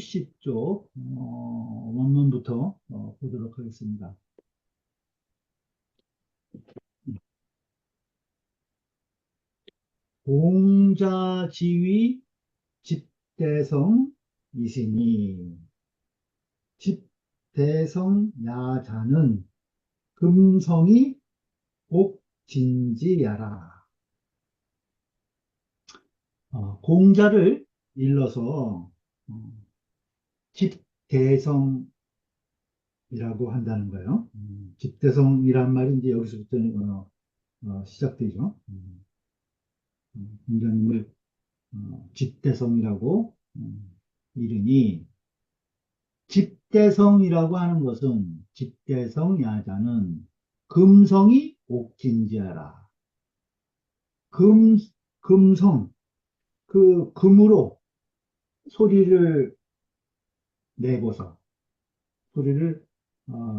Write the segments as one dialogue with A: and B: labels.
A: 70쪽 원문부터 보도록 하겠습니다. 공자지위 집대성 이시니 집대성 야자는 금성이 옥진지야라. 공자를 일러서 집대성이라고 한다는 거예요. 집대성이란 말이 이제 여기서부터 시작되죠. 공자님을 집대성이라고 이르니, 집대성이라고 하는 것은, 집대성 야자는 금성이 옥진지하라. 금성, 그 금으로 소리를 내고서 소리를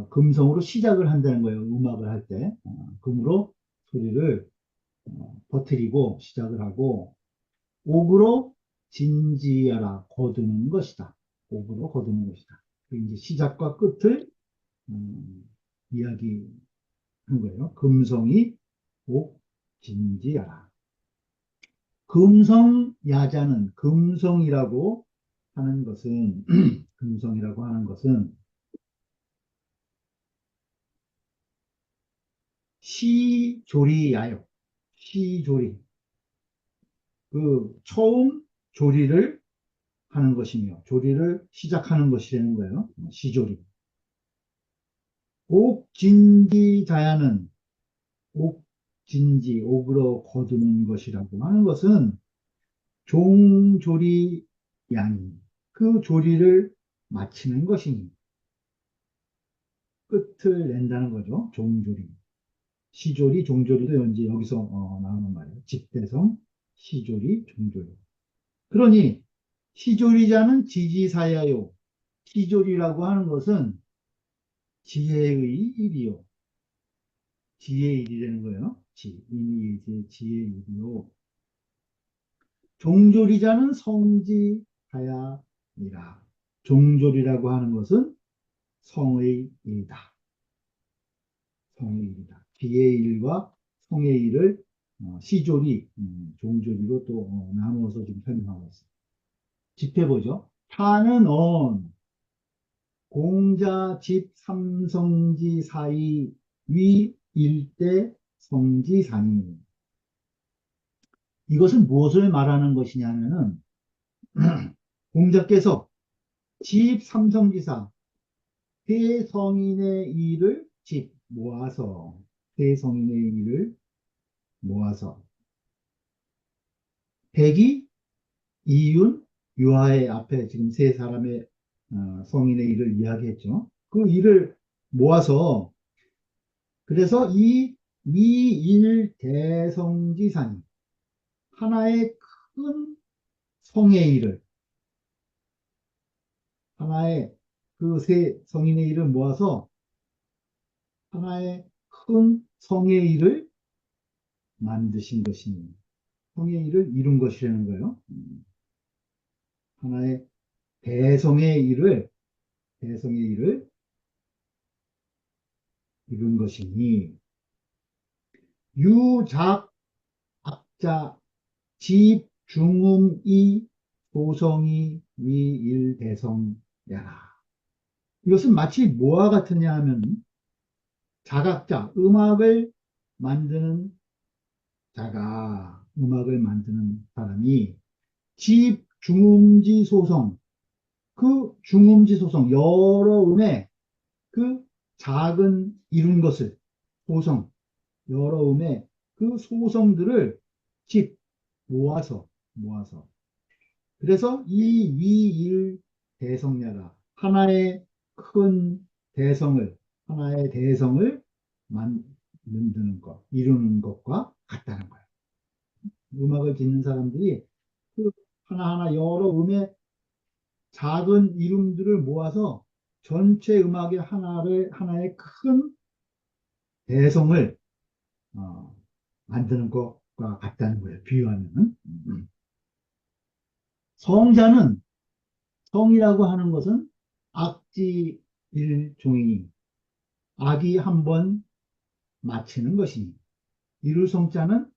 A: 금성으로 시작을 한다는 거예요. 음악을 할 때 금으로 소리를 퍼뜨리고 시작을 하고, 옥으로 진지하라, 거두는 것이다. 옥으로 거두는 것이다. 그 이제 시작과 끝을 이야기한 거예요. 금성이 옥 진지하라. 금성야자는, 금성이라고 하는 것은 금성이라고 하는 것은 시조리야요. 시조리. 그 처음 조리를 하는 것이며 조리를 시작하는 것이라는 거예요. 시조리. 옥진지자야는, 옥진지, 옥으로 거두는 것이라고 하는 것은 종조리 양이, 그 조리를 마치는 것이니 끝을 낸다는 거죠. 종조리. 시조리, 종조리도 이제 여기서 나오는 말이에요. 집대성, 시조리, 종조리. 그러니 시조리자는 지지사야요. 시조리라고 하는 것은 지혜의 일이요. 지혜의 일이라는 거예요. 이미 이제 지혜의 일이요. 종조리자는 성지하야니라. 종조리라고 하는 것은 성의 일이다. 성의 일이다. 지혜의 일과 성의 일을 시조리, 종조리로 또 나누어서 지금 설명하고 있습니다. 짚해보죠. 타는 언, 공자 집 삼성지 사이 위 일대 성지산이. 이것은 무엇을 말하는 것이냐면은 공자께서 집 삼성지사, 세 성인의 일을 모아서, 세 성인의 일을 모아서 백이, 이윤, 유하의 앞에 지금 세 사람의 성인의 일을 이야기했죠. 그 일을 모아서, 그래서 이 위일 대성지산이, 하나의 큰 성의 일을, 하나의 그 세 성인의 일을 모아서 하나의 큰 성의 일을 만드신 것이니, 성의 일을 이룬 것이라는 거예요. 하나의 대성의 일을 이룬 것이니, 유작 악자 집 중음이 소성이 위일 대성야라. 이것은 마치 뭐와 같으냐 하면, 자각자, 음악을 만드는 사람이 집 중음지 소성, 그 중음지 소성, 여러 음의 그 작은 이룬 것을, 소성, 여러 음의 그 소성들을 집 모아서, 그래서 이 위일 대성야가 하나의 큰 하나의 대성을 만드는 것, 이루는 것과 같다는 거예요. 음악을 짓는 사람들이 그 하나하나 여러 음의 작은 이름들을 모아서 전체 음악의 하나의 큰 대성을 만드는 것과 같다는 거예요. 비유하면. 성자는 성이라고 하는 것은 악지 일종이니 악이 한 번 마치는 것이니 이룰 성자는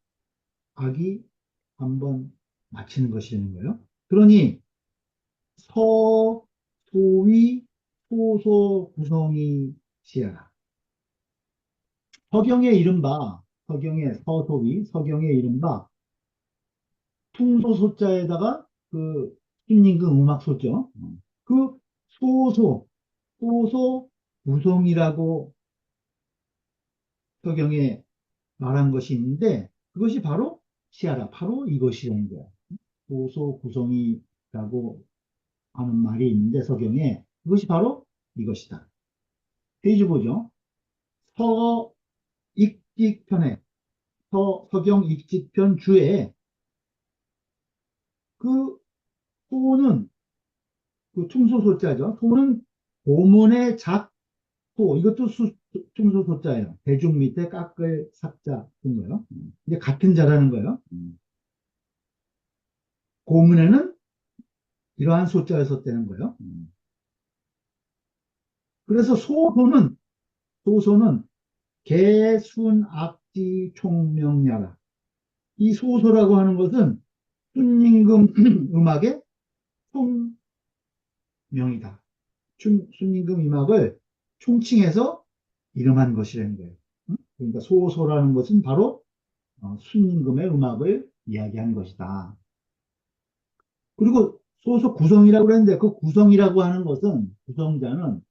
A: 악이 한 번 마치는 것이라는 거예요. 그러니 서, 소위, 소소, 구성이 시하라. 서경에 이른바 서경의 서소위 서경에 이른바 퉁소소자에다가 그 순임금 음악소죠. 그 소소 소소 구성이라고 서경에 말한 것이 있는데 그것이 바로 시하라 바로 이것이라는 거야. 소소 구성이라고 하는 말이 있는데 서경에 그것이 바로 이것이다. 페이지 보죠. 서 익직편에 서경 익직편 주에 그 소는 그 충소소자죠. 소는 고문의 작소 이것도 충소소자예요. 대중 밑에 깎을 삭자 인 거예요. 이제 같은 자라는 거예요. 고문에는 이러한 소자를 썼다는 거예요. 그래서 소소는 개순 악지 총명야라. 이 소소라고 하는 것은 순임금 음악의 총명이다. 순임금 음악을 총칭해서 이름한 것이라는 거예요. 그러니까 소소라는 것은 바로 순임금의 음악을 이야기한 것이다. 그리고 소소 구성이라고 그랬는데 그 구성이라고 하는 것은 구성자는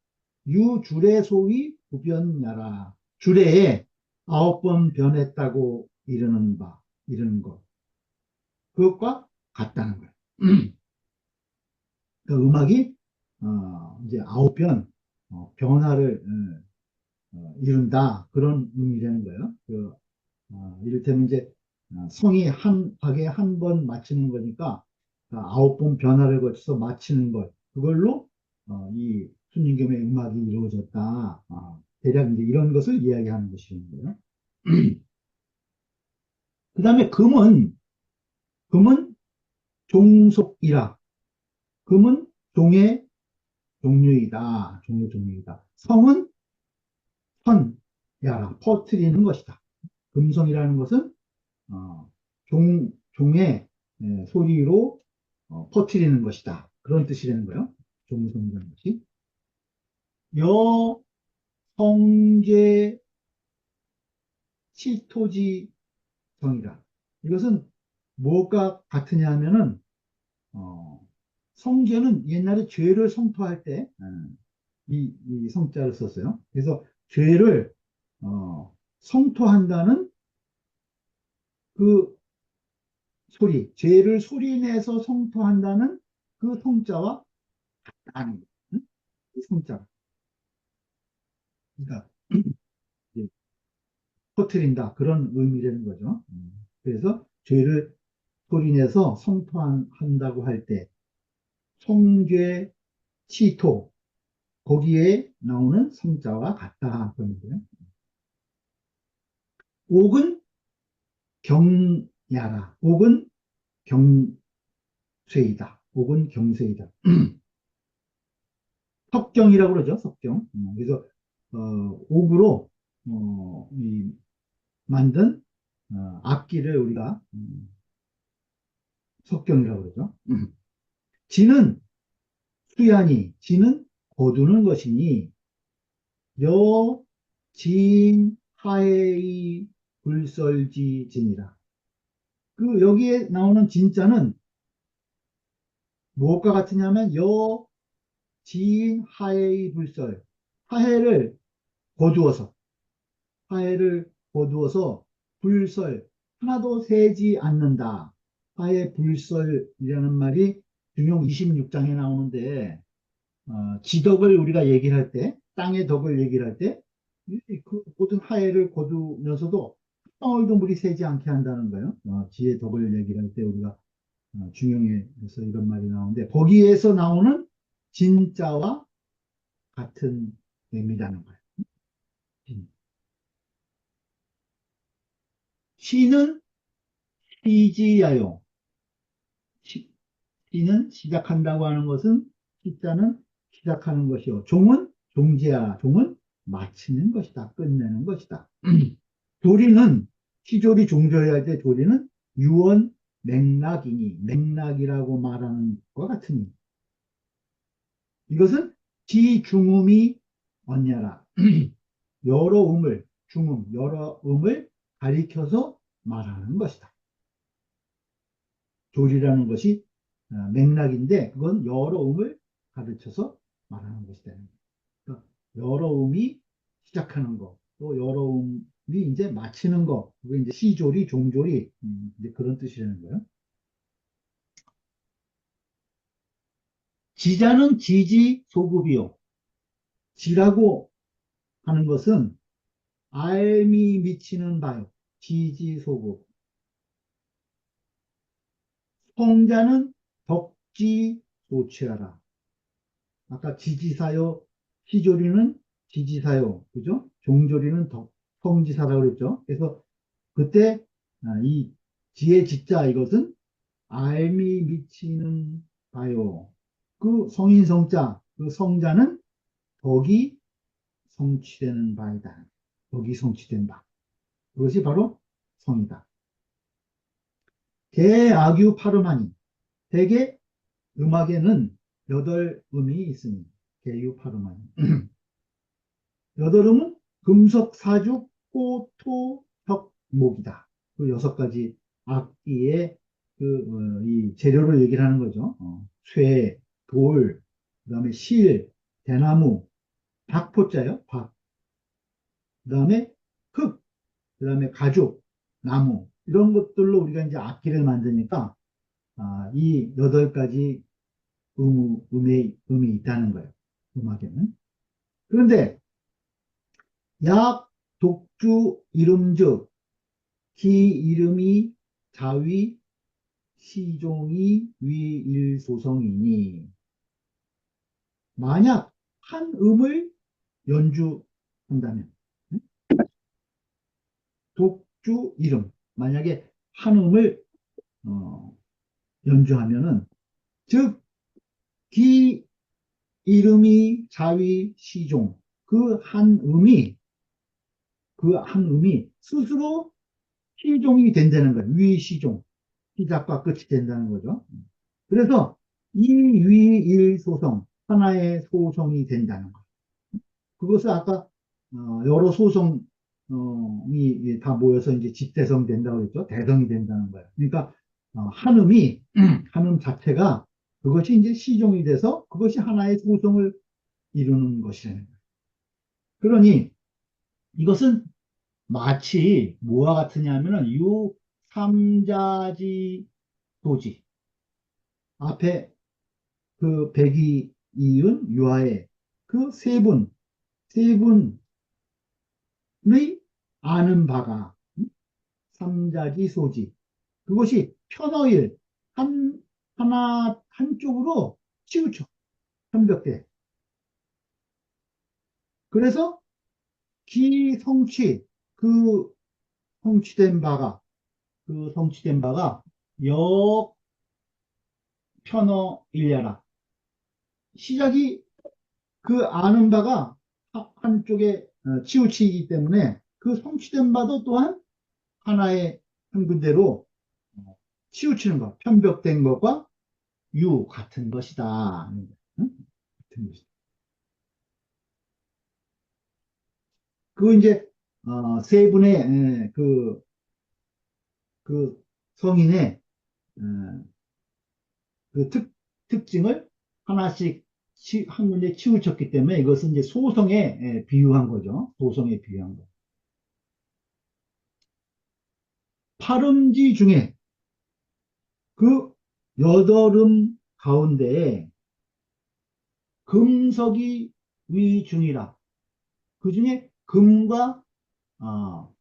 A: 유주례 소위 구변야라. 주례에 9번 변했다고 이르는 것. 그것과 같다는 거예요. 그 음악이 이제 9번 변화를 이룬다 그런 의미라는 거예요. 이를테면 이제 성이 한 박에 한 번 맞추는 거니까 9번 변화를 거쳐서 맞추는 것 그걸로 이 순임금의 음악이 이루어졌다. 대략 이제 이런 것을 이야기하는 것이는 거예요. 그 다음에 금은 종속이라 금은 종의 종류이다. 성은 선야라 퍼뜨리는 것이다. 금성이라는 것은 종의 소리로 퍼뜨리는 것이다. 그런 뜻이라는 거예요. 종성이라는 것이. 여, 성제, 치토지, 성이다. 이것은 뭐가 같으냐 하면은, 성제는 옛날에 죄를 성토할 때, 이 성자를 썼어요. 그래서 죄를, 성토한다는 그 죄를 소리내서 성토한다는 그 성자와 같다는 거예요. 응? 이 성자. 그러니까, 이제 퍼뜨린다. 그런 의미라는 거죠. 그래서 죄를 소리내서 성토한다고 할 때, 성죄, 치토, 거기에 나오는 성자와 같다. 그런 거예요. 옥은 경야라. 옥은 경쇠이다. 옥은 경쇠이다. 석경이라고 그러죠. 석경. 그래서 옥으로 만든 악기를 우리가 석경이라고 그러죠. 지는 지는 거두는 것이니 여, 진, 하에이, 불설지, 진이라. 그 여기에 나오는 진자는 무엇과 같으냐면 여, 진, 하에이, 불설. 하해를 거두어서 하해를 거두어서 불설 하나도 세지 않는다. 하해 불설이라는 말이 중용 26장에 나오는데 지덕을 우리가 얘기를 할 때, 땅의 덕을 얘기를 할 때, 그 모든 하해를 거두면서도 덩어리도 물이 새지 않게 한다는 거예요. 지의 덕을 얘기를 할 때 우리가 중용에서 이런 말이 나오는데, 거기에서 나오는 진자와 같은 의미라는 거예요. 시는 시지야요. 시는 시작한다고 하는 것은 시자는 시작하는 것이요. 종은 종지야. 종은 마치는 것이다. 끝내는 것이다. 조리는 시조리 종조리 할 때 조리는 유언 맥락이니 맥락이라고 말하는 것 같으니 이것은 지중음이 언냐라. 여러 음을 중음 여러 음을 가리켜서 말하는 것이다. 조리라는 것이 맥락인데 그건 여러 음을 가르쳐서 말하는 것이다. 그러니까 여러 음이 시작하는 거, 또 여러 음이 이제 마치는 거, 그게 이제 시조리, 종조리 이제 그런 뜻이라는 거예요. 지자는 지지 소급이요. 지라고 하는 것은 알미 미치는 바요. 지지 소급. 성자는 덕지 소취하라. 아까 지지사요, 시조리는 지지사요, 그죠? 종조리는 성지사라고 그랬죠. 그래서 그때 이 지혜 지자 이것은 알미 미치는 바요. 그 성인 성자, 그 성자는 덕이 성취되는 바이다. 덕이 성취된 바. 그것이 바로 성이다. 대악유 파르마니. 대개 음악에는 여덟 음이 있으니 개유 파르마니. 여덟 음은 금속, 사죽, 호, 토, 혁, 목이다. 그 여섯 가지 악기의 이 재료를 얘기를 하는 거죠. 쇠, 돌, 그다음에 실, 대나무, 박포자요. 박. 그다음에 흙, 그다음에 가죽, 나무 이런 것들로 우리가 이제 악기를 만드니까 이 여덟 가지 음이 있다는 거예요. 음악에는. 그런데 약, 독주, 이름즉 기 이름이 자위, 시종이 위일소성이니 만약 한 음을 연주한다면 독주, 이름 만약에 한 음을 어, 연주하면은 즉 기 이름이 자위, 시종 그 한 음이 스스로 시종이 된다는 거예요. 위시종 시작과 끝이 된다는 거죠. 그래서 이 위일소성 하나의 소성이 된다는 거. 그것을 아까 여러 소성이 다 모여서 이제 집대성이 된다고 그랬죠. 대성이 된다는 거예요. 그러니까 한음이 한음 자체가 그것이 이제 시종이 돼서 그것이 하나의 소성을 이루는 것이라는 거예요. 그러니 이것은 마치 뭐와 같으냐면은 유삼자지 도지 앞에 그 백이 이은 유아의 그 세 분의 아는 바가 삼자지 소지 그것이 편어일 하나 한쪽으로 치우쳐 편벽돼. 그래서 기성취 그 성취된 바가 성취된 바가 역편어일야라 시작이 그 아는 바가 한쪽에 치우치기 때문에 그 성취된 바도 또한 하나의 한 군데로 치우치는 것, 편벽된 것과 같은 것이다. 응? 같은 것이다. 그 이제 세 분의 그 성인의 어, 그 특징을 하나씩 한 군데 치우쳤기 때문에 이것은 이제 소성에 비유한 거죠. 소성에 비유한 거. 팔음지 중에 그 여덟음 가운데에 금석이 위중이라. 그 중에 어,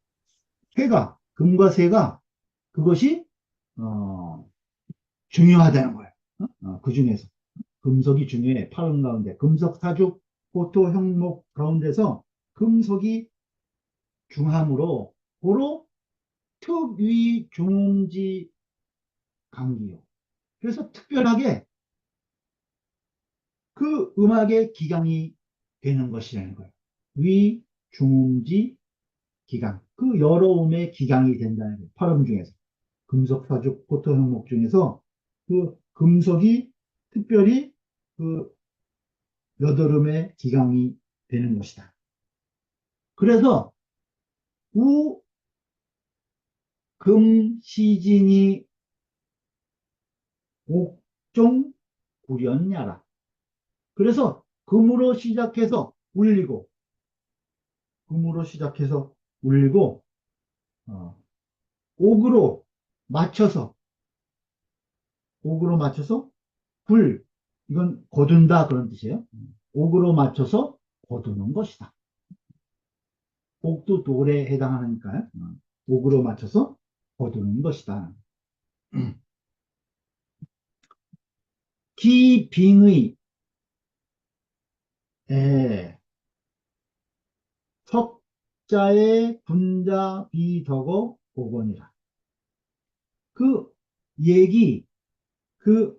A: 금과 쇠가 그것이 어, 중요하다는 거예요. 그 중에서 금석이 중요해. 팔음 가운데 금석, 사죽, 고토, 형목 가운데서 금석이 중함으로 고로 특위 중지 강기요. 그래서 특별하게 그 음악의 기강이 되는 것이라는 거예요. 위, 중음지, 기강. 그 여러 음의 기강이 된다는 거예요. 팔음 중에서. 금속, 사족, 포토 형목 중에서 그 금속이 특별히 그 여덟음의 기강이 되는 것이다. 그래서 우, 금, 시진이 옥종, 구련야라. 그래서 금으로 시작해서 울리고, 금으로 시작해서 울리고, 어, 옥으로 맞춰서, 옥으로 맞춰서 굴, 이건 거둔다 그런 뜻이에요. 옥으로 맞춰서 거두는 것이다. 옥도 돌에 해당하니까요. 옥으로 맞춰서 거두는 것이다. 기빙의 에, 석자의 분자 비덕어 복원이라. 그 얘기, 그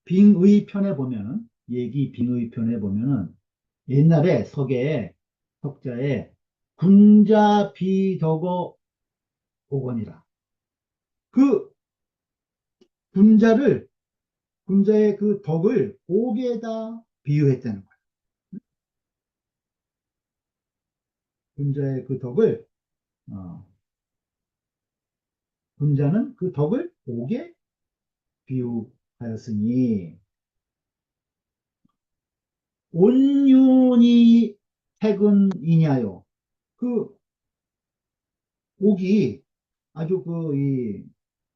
A: 빙의 편에 보면은, 얘기 빙의 편에 보면은, 옛날에 석에, 석자에 군자 비덕어 복원이라. 그 군자를, 군자의 그 덕을 옥에다 비유했다는 거예요. 군자의 그 덕을, 어, 군자는 그 덕을 옥에 비유하였으니, 온윤이 태근이냐요. 그 옥이 아주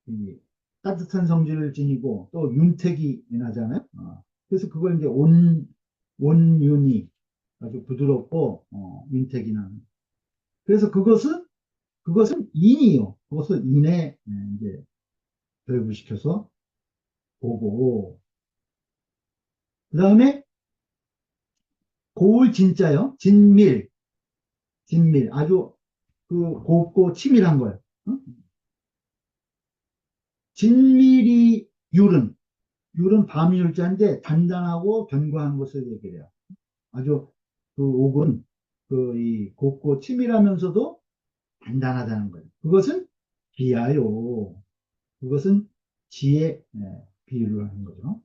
A: 이 따뜻한 성질을 지니고 또 윤택이 나잖아요. 그래서 그걸 이제 온윤이 아주 부드럽고 윤택이 나는. 그래서 그것은 인이요. 그것을 인에 이제 결부시켜서 보고 그 다음에 고울 진짜요. 진밀 아주 그 곱고 치밀한 거예요. 어? 진밀이 율은 밤율자인데 단단하고 견고한 것을 얘기를 해요. 아주 그 옥은 그 이 곱고 치밀하면서도 단단하다는 거예요. 그것은 기하요. 그것은 지혜 비유를 하는 거죠.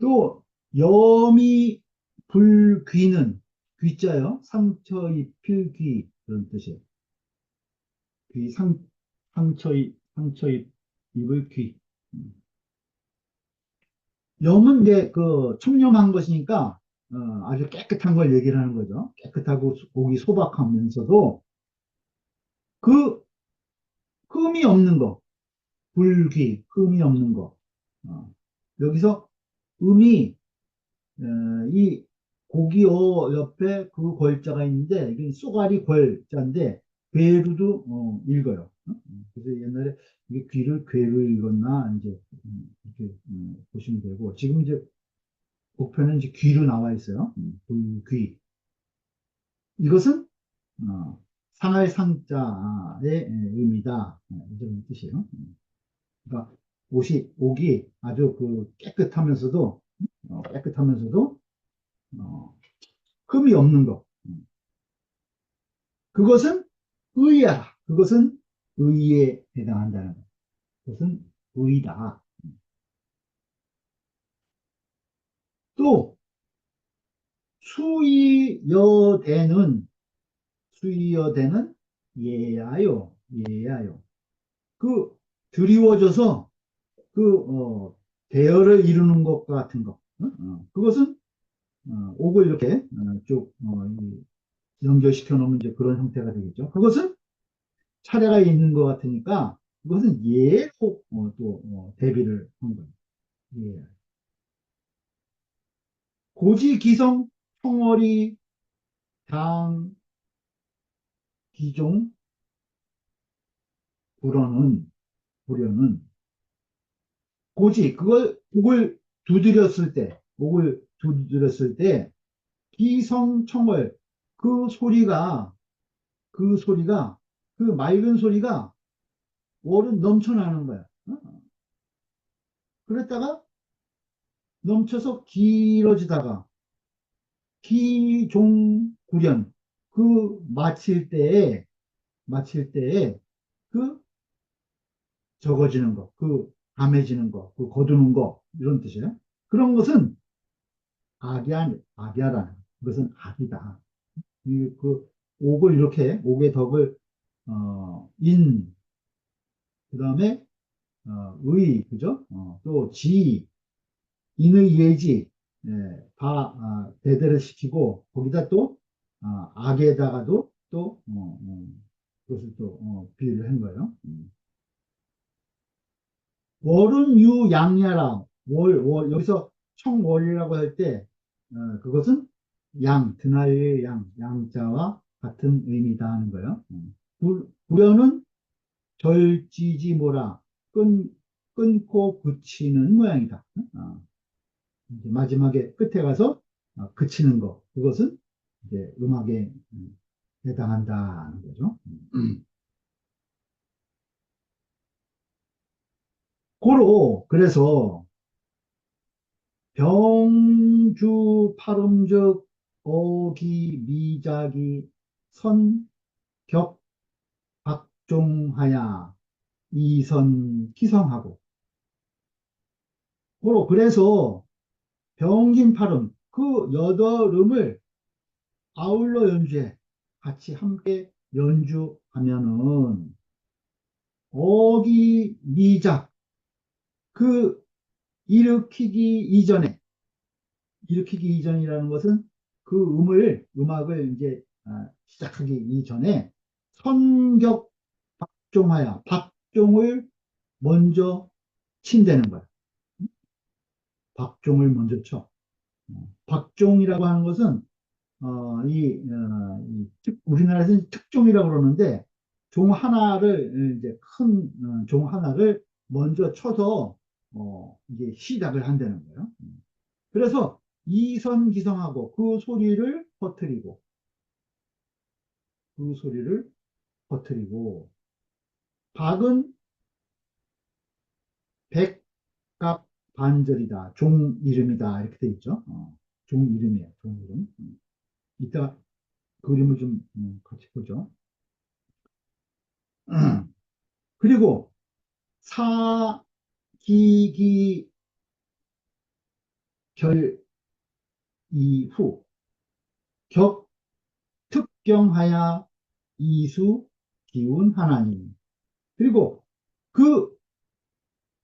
A: 또 염이 불귀는 귀자요. 상처 입힐 귀 그런 뜻이에요. 귀 상처 입을 귀. 염은 이제 그 청렴한 것이니까 아주 깨끗한 걸 얘기를 하는 거죠. 깨끗하고 목이 소박하면서도 그 흠이 없는 거, 불귀, 흠이 없는 거. 여기서 음이 이 고기어 옆에 그 걸자가 있는데 이게 쏘가리 걸자인데 괴루도 읽어요. 그래서 옛날에 이게 귀를 괴로 읽었나 이제 이렇게 보시면 되고 지금 이제 목표는 이제 귀로 나와 있어요. 귀. 이것은 상할 상자의 의미다. 이런 뜻이에요. 그러니까 옥이 아주 그 깨끗하면서도 어, 흠이 없는 것. 그것은 의야. 그것은 의에 해당한다는 것. 그것은 의다. 또 수의여대는 수의여대는 예야요. 그 드리워져서 대열을 이루는 것 같은 거. 그것은 옥을 이렇게 쭉 연결시켜 놓으면 이제 그런 형태가 되겠죠. 그것은 차례가 있는 것 같으니까 그것은 예로 또 대비를 한 거예요. 예. 고지기성 총어리 당 기종 불어는 고지 그걸 목을 두드렸을 때 기성청월 그 소리가 그 맑은 소리가 월은 넘쳐나는 거야. 그랬다가 넘쳐서 길어지다가 기종구련 그 마칠 때에 그 적어지는 거, 그 감해지는 거, 그 거두는 거 이런 뜻이에요. 그런 것은 악이야라는 그것은 악이다. 그 옥을 이렇게 옥의 덕을 그다음에 그죠? 또 인의 예지 다 대대를 시키고 거기다 또 악에다가도 또 그것을 또 비유를 한 거예요. 월은 유양야라 여기서 청월이라고 할 때 그것은 드나리의 양자와 같은 의미다 하는 거예요. 구려는 절지지 뭐라 끊고 굳히는 모양이다. 이제 마지막에 끝에 가서 그치는 거 그것은 이제 음악에 해당한다는 거죠. 그래서 병주 팔음즉 어기 미작이 선격 박종하야 이선 기성하고 그래서 병긴 팔음 그 여덟 음을 아울러 연주해 같이 함께 연주하면은 어기 미작 그 일으키기 이전이라는 것은 그 음악을 이제 시작하기 이전에 선격 박종하야 박종을 먼저 친다는 거야. 박종을 먼저 쳐. 박종이라고 하는 것은 우리나라에서는 특종이라고 그러는데 종 하나를 이제 큰 종 하나를 먼저 쳐서 이제 시작을 한다는 거예요. 그래서 이선기성하고 그 소리를 퍼뜨리고 박은 백갑 반절이다. 종 이름이다. 이렇게 돼 있죠. 종 이름이에요. 종 이름. 이따가 그림을 좀 같이 보죠. 그리고 사기기 결 이후 격 특경하야 이수 기운 하나님. 그리고 그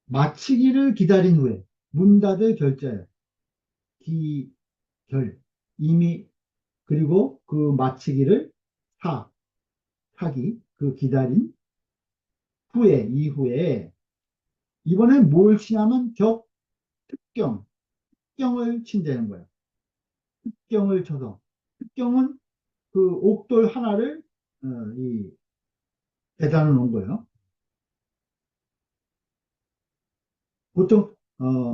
A: 마치기를 기다린 후에 문 닫을 결자에 기결 이미 그리고 그 마치기를 사 하기 그 기다린 이후에 이번엔 뭘 치냐면 특경을 친다는 거예요. 특경을 쳐서 특경은 그 옥돌 하나를 대단을 놓은 거예요. 보통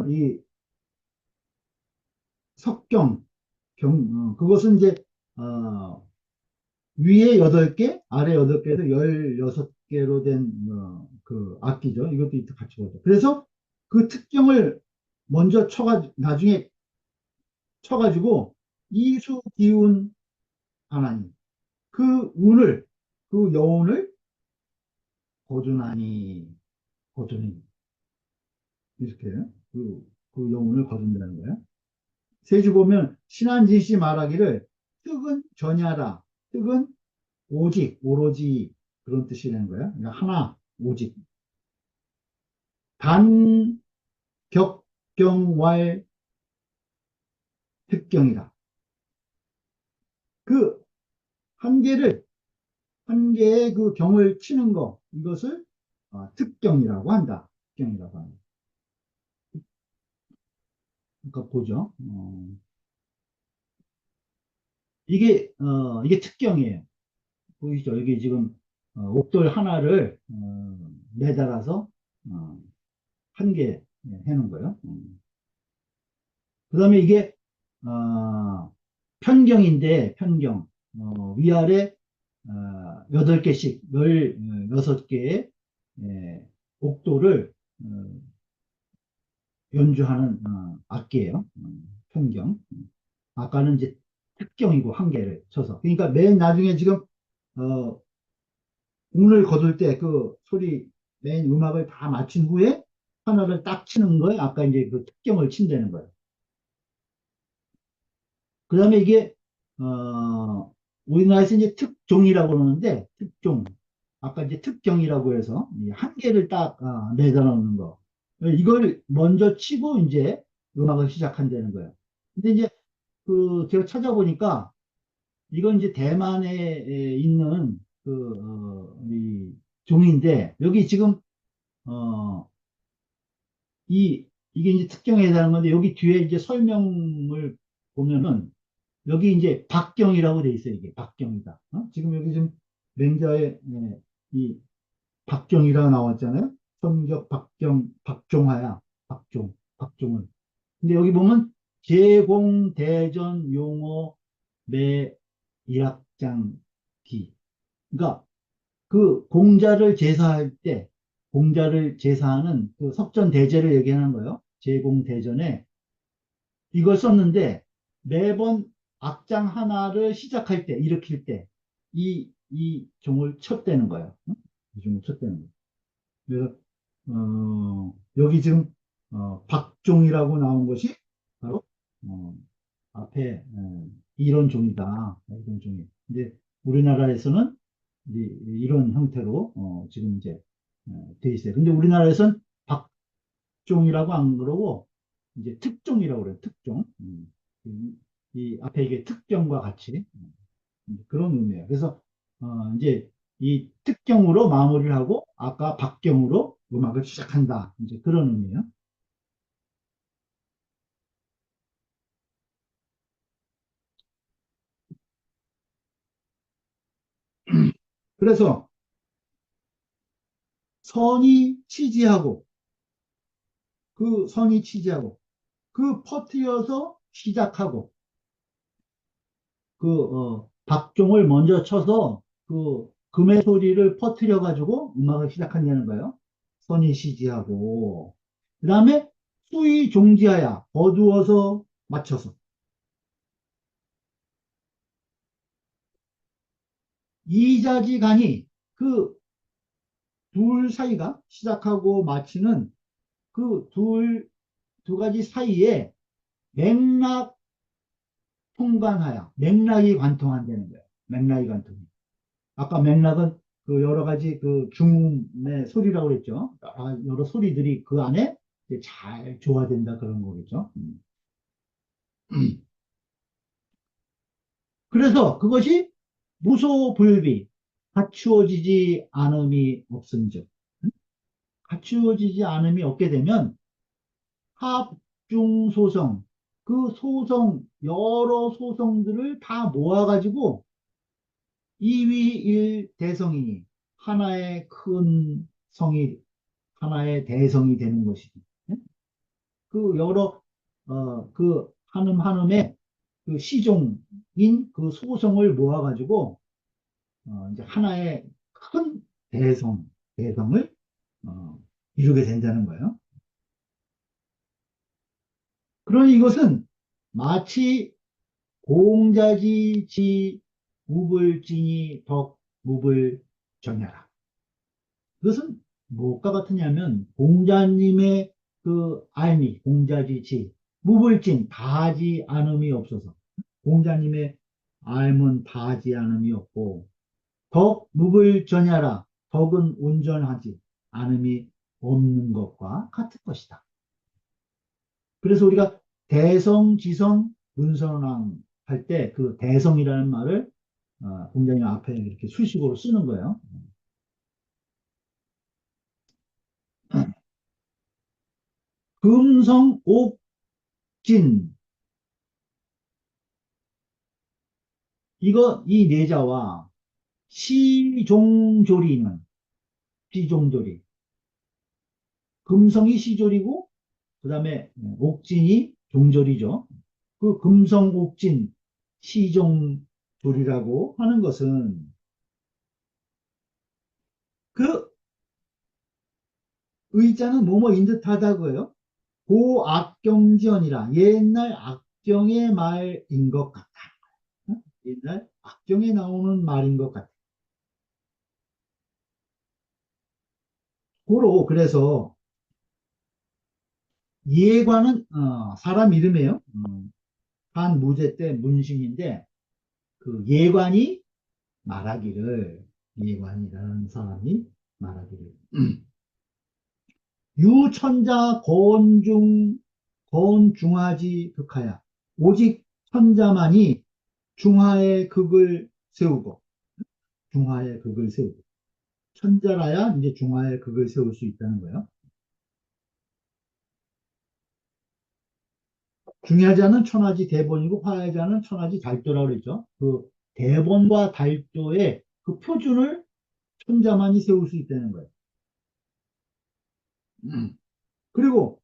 A: 이 석경 그것은 이제 위에 8개, 아래 8개에서 16개로 된 그 악기죠. 이것도 이따 같이 보죠. 그래서 그 특경을 먼저 나중에 쳐가지고 이수 기운 하나님 그 여운을 거두니 이렇게 그 여운을 거둔다는 거예요. 세주 보면 신한진씨 말하기를 뜻은 전야라 뜻은 오로지 그런 뜻이라는 거야. 그러니까 하나 오직 단격경왈 특경이다. 그 한 개의 그 경을 치는 거 이것을 특경이라고 한다. 특경이라고 한다. 그러니까 보죠. 이게 특경이에요. 보이시죠? 여기 지금 옥돌 하나를 매달아서 한 개 해놓은 거예요. 그 다음에 이게 편경인데 편경 위아래 8개씩 16개의 옥돌을 연주하는 악기예요. 편경. 아까는 이제 특경이고 한 개를 쳐서. 그러니까 맨 나중에 지금 어, 운을 거둘 때 그 소리 맨 음악을 다 맞춘 후에 하나를 딱 치는 거예요. 아까 이제 그 특경을 친다는 거예요. 그 다음에 이게 우리나라에서 이제 특종이라고 그러는데 특종. 아까 이제 특경이라고 해서 이 한 개를 딱 내다 놓는 거. 이걸 먼저 치고 이제 음악을 시작한다는 거예요. 근데 이제 그 제가 찾아보니까 이건 이제 대만에 있는 이 종인데 여기 지금 어, 이게 이제 특경에 해당하는 건데 여기 뒤에 이제 설명을 보면은 여기 이제 박경이라고 돼 있어요. 이게 박경이다. 지금 여기 지금 맹자에 이 박경이라고 나왔잖아요. 성격 박경 박종하야 박종은. 근데 여기 보면 제공 대전 용어 매 일학장기. 그러니까 그 공자를 제사하는 그 석전대제를 얘기하는 거예요. 제공대전에 이걸 썼는데 매번 악장 하나를 시작할 때, 일으킬 때, 이 종을 쳤다는 거예요. 응? 이 종을 쳤다는 거예요. 그래서, 여기 지금, 박종이라고 나온 것이 바로, 어, 앞에, 이런 종이다. 이런 종이. 근데 우리나라에서는 이런 형태로, 지금 이제, 돼 있어요. 근데 우리나라에서는 박종이라고 안 그러고, 이제 특종이라고 그래요. 특종. 이 앞에 이게 특경과 같이 그런 의미예요. 그래서 이제 이 특경으로 마무리를 하고 아까 박경으로 음악을 시작한다. 이제 그런 의미예요. 그래서 선이 치지하고 선이 치지하고 퍼트려서 시작하고 박종을 먼저 쳐서 금의 소리를 퍼트려 가지고 음악을 시작한다는 거예요. 선이 시지하고 그 다음에 수위 종지하야 어두워서 맞춰서 이자지간이 그 둘 사이가 시작하고 마치는 두 가지 사이에 맥락 통관하야 맥락이 관통한다는 거예요. 맥락이 관통. 아까 맥락은 그 여러 가지 그 중음의 소리라고 그랬죠. 여러 소리들이 그 안에 이제 잘 조화된다 그런 거겠죠. 그래서 그것이 무소불비 갖추어지지 않음이 없은즉 갖추어지지 않음이 없게 되면 합중소성 그 소성 여러 소성들을 다 모아가지고 이위일 대성이니 하나의 큰 성이 하나의 대성이 되는 것이지. 그 여러 그 한음 한음의 그 시종인 그 소성을 모아가지고 이제 하나의 큰 대성을 어, 이루게 된다는 거예요. 그러니 이것은 마치 공자지 무불진이 덕 무불 정야라. 그것은 무엇과 같으냐면 공자님의 그 알미 공자지지 무불진 다하지 않음이 없어서 공자님의 알은 다하지 않음이 없고 덕 무불전야라 덕은 온전하지 않음이 없는 것과 같은 것이다. 그래서 우리가 대성, 지성, 문선왕 할 때 그 대성이라는 말을 공자님 앞에 이렇게 수식어로 쓰는 거예요. 금성, 옥진 이 네자와 시종조리는 시종조리 금성이 시조리고 그 다음에 옥진이 종조리죠. 그 금성, 옥진, 시종조리라고 하는 것은 그 의자는 뭐뭐인 듯하다고요. 고악경지언이라 옛날 악경의 말인 것 같다. 옛날 악경에 나오는 말인 것 같다. 고로 그래서 예관은 사람 이름이에요. 한 무제 때 문신인데 그 예관이 말하기를 예관이라는 사람이 말하기를 유천자 건중하지 극하야 오직 천자만이 중하의 극을 세우고 중하의 극을 세우고 천자라야 이제 중하의 극을 세울 수 있다는 거예요. 중야자는 천하지 대본이고 화야자는 천하지 달도라고 그랬죠. 그 대본과 달도의 그 표준을 천자만이 세울 수 있다는 거예요. 그리고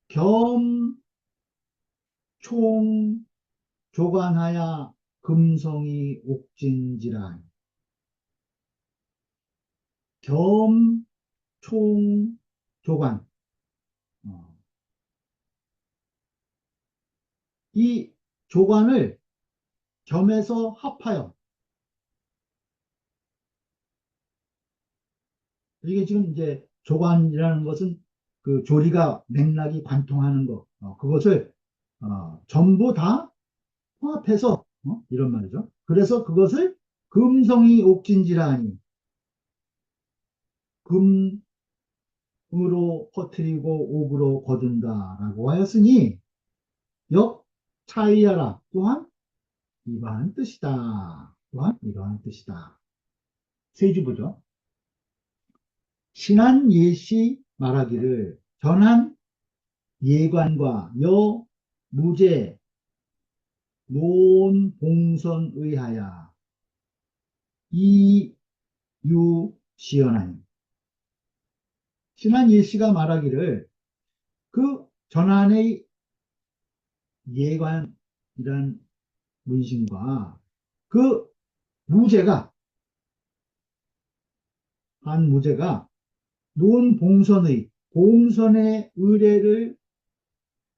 A: 겸, 총, 조관하야 금성이 옥진지라 겸, 총, 조관 어, 이 조관을 겸해서 합하여 이게 지금 이제 조관이라는 것은 그 조리가 맥락이 관통하는 것 그것을 전부 다 통합해서 이런 말이죠. 그래서 그것을 금성이 옥진지라 하니 금으로 퍼뜨리고 옥으로 거둔다라고 하였으니 역 차이하라 또한 이러한 뜻이다. 또한 이러한 뜻이다. 세주보죠. 신한 예시 말하기를 전한 예관과 여 무제 논봉선의하야 이유시연하니 신한 예시가 말하기를 그 전한의 예관이란 문신과 그 무제가 한 무제가 논봉선의 봉선의 의례를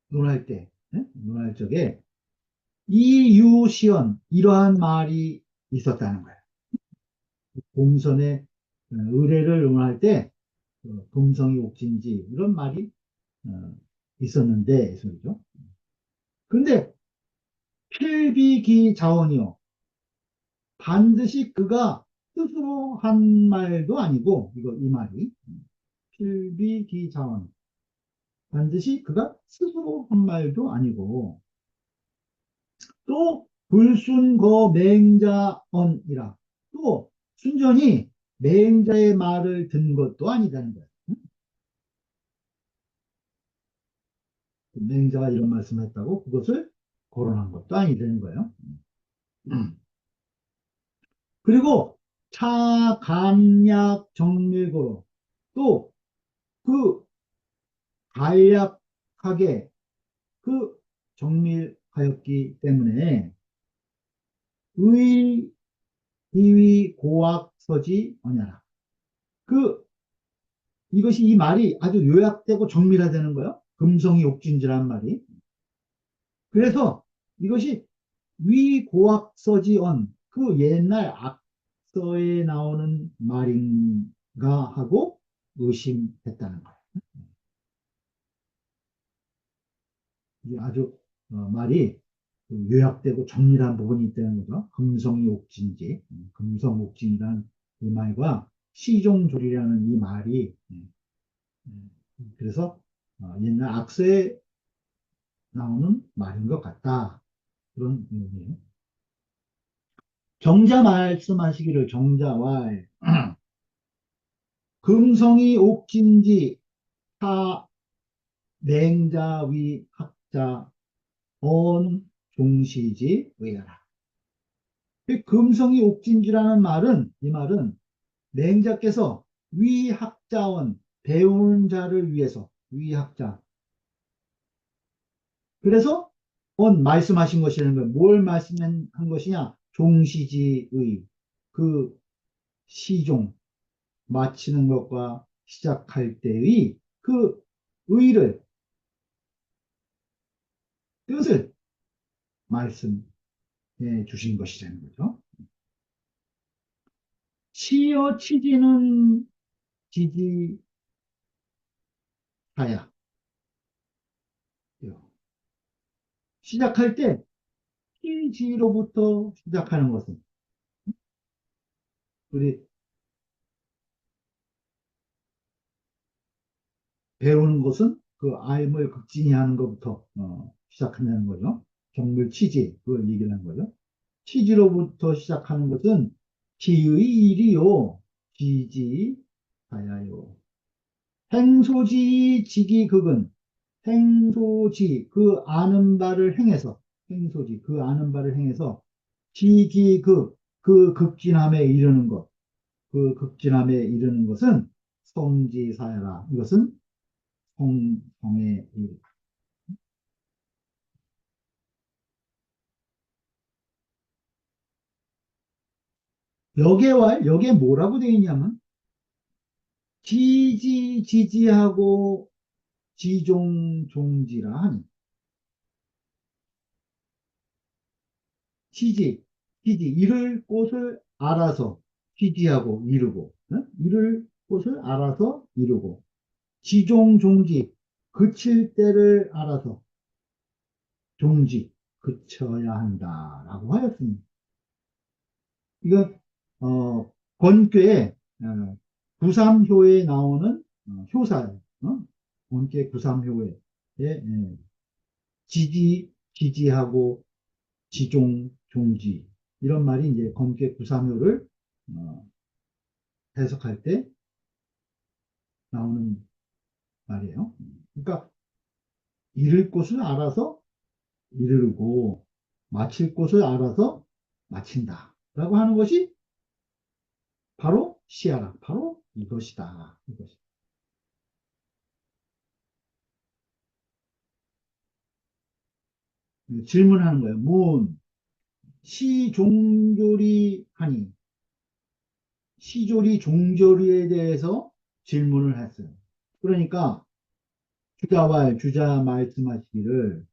A: 논할 때 논할 적에 이유시연 이러한 말이 있었다는 거예요. 봉선의 의례를 논할 때 금성이 옥진지 이런 말이 어, 있었는데 소리죠. 근데 필비기 자원이요. 반드시 그가 스스로 한 말도 아니고 이거 이 말이 필비기 자원 반드시 그가 스스로 한 말도 아니고 또 불순거 맹자언이라 또 순전히 맹자의 말을 든 것도 아니다는 거예요. 맹자가 이런 말씀을 했다고 그것을 거론한 것도 아니다는 거예요. 그리고 차간약 정밀고로 또 그 간략하게 그 정밀하였기 때문에 의, 비위, 고학, 서지, 언야라. 그, 이것이 이 말이 아주 요약되고 정밀화되는 거예요. 금성이 옥진지라는 말이. 그래서 이것이 위, 고학, 서지, 언. 그 옛날 악서에 나오는 말인가 하고 의심했다는 거예요. 이게 아주 말이 그 요약되고 정밀한 부분이 있다는 거죠. 금성이 옥진지, 금성옥진이라는 이 말과 시종조리라는 이 말이 그래서 옛날 악서에 나오는 말인 것 같다. 그런 의미예요. 정자 말씀하시기를 정자왈 금성이 옥진지 타 맹자위 학자 언 종시지 의하라. 이 금성이 옥진지라는 말은 이 말은 맹자께서 위학자원 배우는 자를 위해서 위학자 그래서 말씀하신 것이라는 거예요. 뭘 말씀한 것이냐 종시지의 그 시종 마치는 것과 시작할 때의 그 의를 뜻을 말씀해 주신 것이라는 거죠. 시어 취지는 지지사야. 시작할 때 취지로부터 시작하는 것은 우리 배우는 것은 그 알물 극진히 하는 것부터 시작한다는 거죠. 경물 취지, 그걸 얘기를 하는 거죠. 취지로부터 시작하는 것은 기의 일이요, 지지하야요. 행소지 지기극은 행소지 그 아는 바를 행해서 행소지 그 아는 바를 행해서 지기극 그 극진함에 이르는 것, 그 극진함에 이르는 것은 성지사야라. 이것은 성의 일. 여기에 뭐라고 되어 있냐면 지지하고 지종종지라 하니 지지 이룰 곳을 알아서 지지하고 이루고 이룰 곳을 알아서 이루고 지종종지 그칠 때를 알아서 종지 그쳐야 한다라고 하였습니다. 이거 권괴 구삼효에 나오는 효사예요. 권괴 구삼효에 지지하고 지종, 종지 이런 말이 이제 권괴 구삼효를 어, 해석할 때 나오는 말이에요. 그러니까 이룰 곳을 알아서 이르고 마칠 곳을 알아서 마친다. 라고 하는 것이 바로 시야라. 바로 이것이다. 이것이. 질문하는 거예요. 문, 시종조리 하니, 시조리 종조리에 대해서 질문을 했어요. 그러니까 주자 말씀하시기를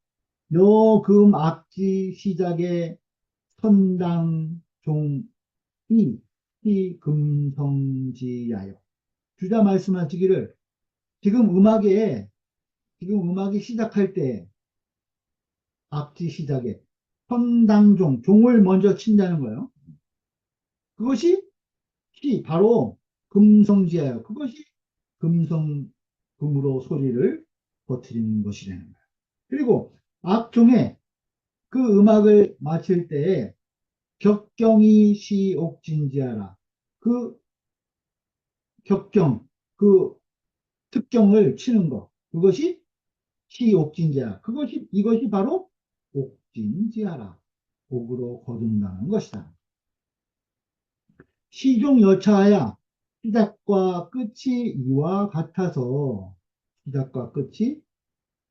A: 여금 악지 시작에 선당 종이 금성지야요. 주자 말씀하시기를 지금 음악이 시작할 때 악지 시작에 선당종 종을 먼저 친다는 거예요. 그것이 바로 금성지예요. 그것이 금으로 소리를 버티는 것이라는 거예요. 그리고 악종에 그 음악을 마칠 때에 격경이 시옥진지하라. 그 격경, 그 특경을 치는 것. 그것이 시옥진지하라. 이것이 바로 옥진지하라. 옥으로 거둔다는 것이다. 시종여차하야 시작과 끝이 이와 같아서 시작과 끝이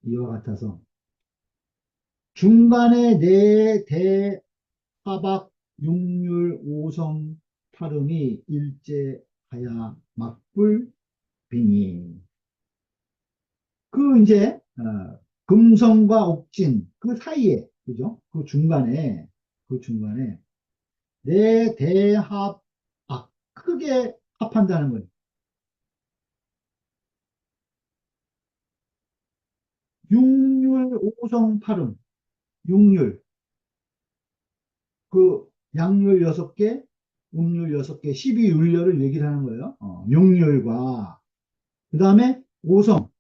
A: 이와 같아서 중간에 네 대하박 육률 오성 팔음이 일제하야 막불비니 그 이제 금성과 옥진 그 사이에 그죠? 그 중간에 네 대합 크게 합한다는 거예요. 육률 오성 팔음 육률 그 양률 6개, 음률 6개, 12율려를 얘기를 하는 거예요. 육률과 그 다음에 오성,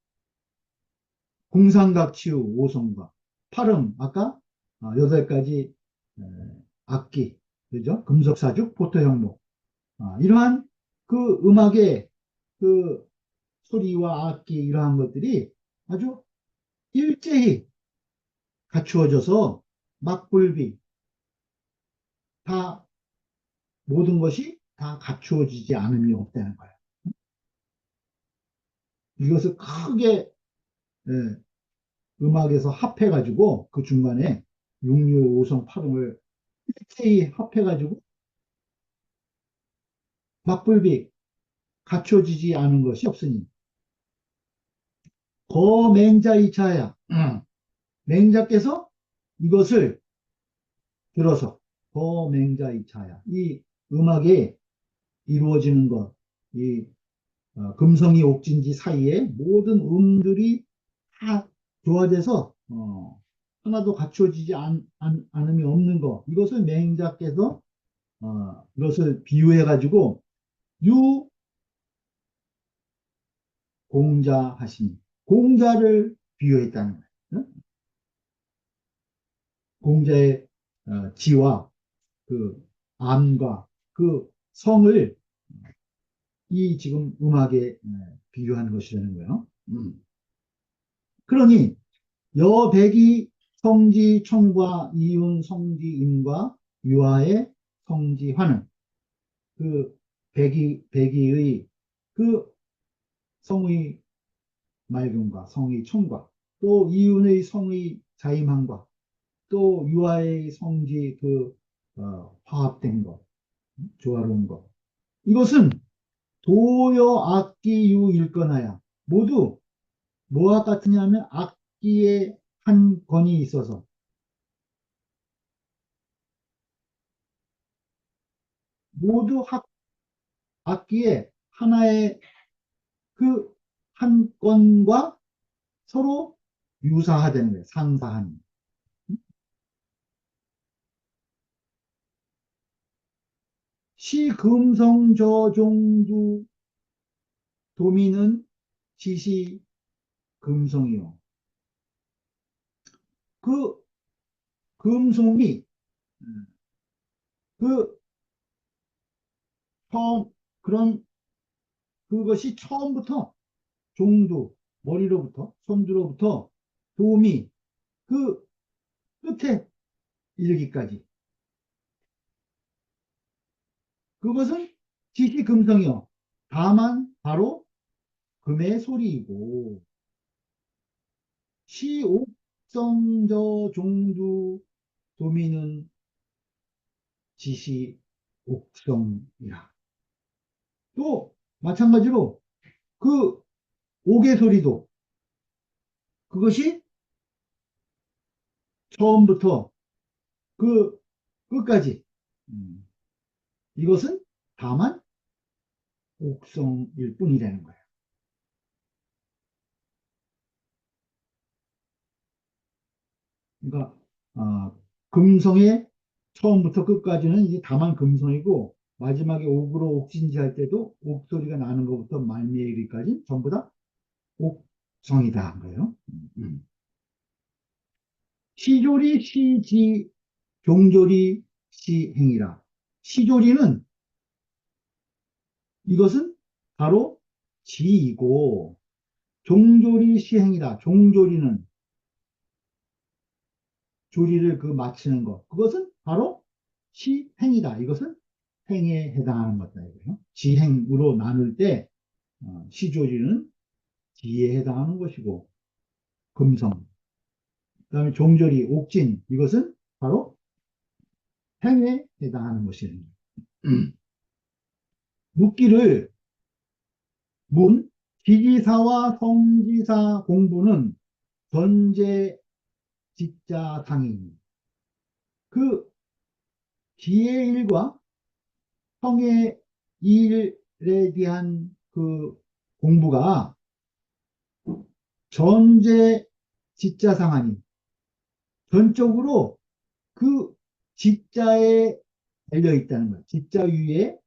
A: 공상각치유 오성과 팔음, 아까 8가지 악기, 그죠? 금속사죽, 포토형목 이러한 그 음악의 그 소리와 악기 이러한 것들이 아주 일제히 갖추어져서 막불비 다 모든 것이 다 갖추어지지 않음이 없다는 거예요. 이것을 크게 예, 음악에서 합해가지고 그 중간에 육류, 오성, 팔음을 일제히 합해가지고 막불비 갖춰지지 않은 것이 없으니 거맹자 이차야 맹자께서 이것을 들어서 거맹자이차야. 이 음악에 이루어지는 것, 이 금성이 옥진지 사이에 모든 음들이 다 조화돼서 하나도 갖추어지지 않음이 없는 것. 이것을 맹자께서 이것을 비유해 가지고 유공자하시니 공자를 비유했다는 거예요. 응? 공자의 지와 그 암과 그 성을 이 지금 음악에 비유하는 것이라는 거예요. 그러니 여백이 성지 청과 이윤 성지 임과 유아의 성지화는 그 백이의 그 성의 맑음과 성의 청과 또 이윤의 성의 자임함과 또 유아의 성지 그 화합된 것, 조화로운 것. 이것은 도여 악기 유일건하야 모두 뭐와 같으냐면 악기에 한 권이 있어서 모두 악기에 하나의 그 한 건과 서로 유사하다는 거예요. 상사하는. 시금성저종두 도미는 지시 금성이요. 그 금송이 그 처음 그런 그것이 처음부터 종두 머리로부터 손주로부터 도미 그 끝에 이르기까지 그것은 지시 금성이요. 다만 바로 금의 소리이고 시옥성저 종두 도미는 지시 옥성이라. 또 마찬가지로 그 옥의 소리도 그것이 처음부터 그 끝까지 이것은 다만 옥성일 뿐이라는 거예요. 그러니까 금성의 처음부터 끝까지는 이제 다만 금성이고 마지막에 옥으로 옥진지할 때도 옥 소리가 나는 것부터 말미에이르기까지 전부 다 옥성이다 한 거예요. 시조리 시지 종조리 시행이라. 시조리는 이것은 바로 지이고 종조리 시행이라. 종조리는 조리를 그 마치는 것. 그것은 바로 시행이다. 이것은 행에 해당하는 것다 이거예요. 지행으로 나눌 때 시조리는 지에 해당하는 것이고 금성, 그다음에 종조리, 옥진 이것은 바로 행에 해당하는 것입니다. 묻기를 문 지지사와 성지사 공부는 전제 직자 상인 그 지의 일과 성의 일에 대한 그 공부가 전제 직자상하니 전적으로 그 직자에 달려 있다는 거예요. 직자 위에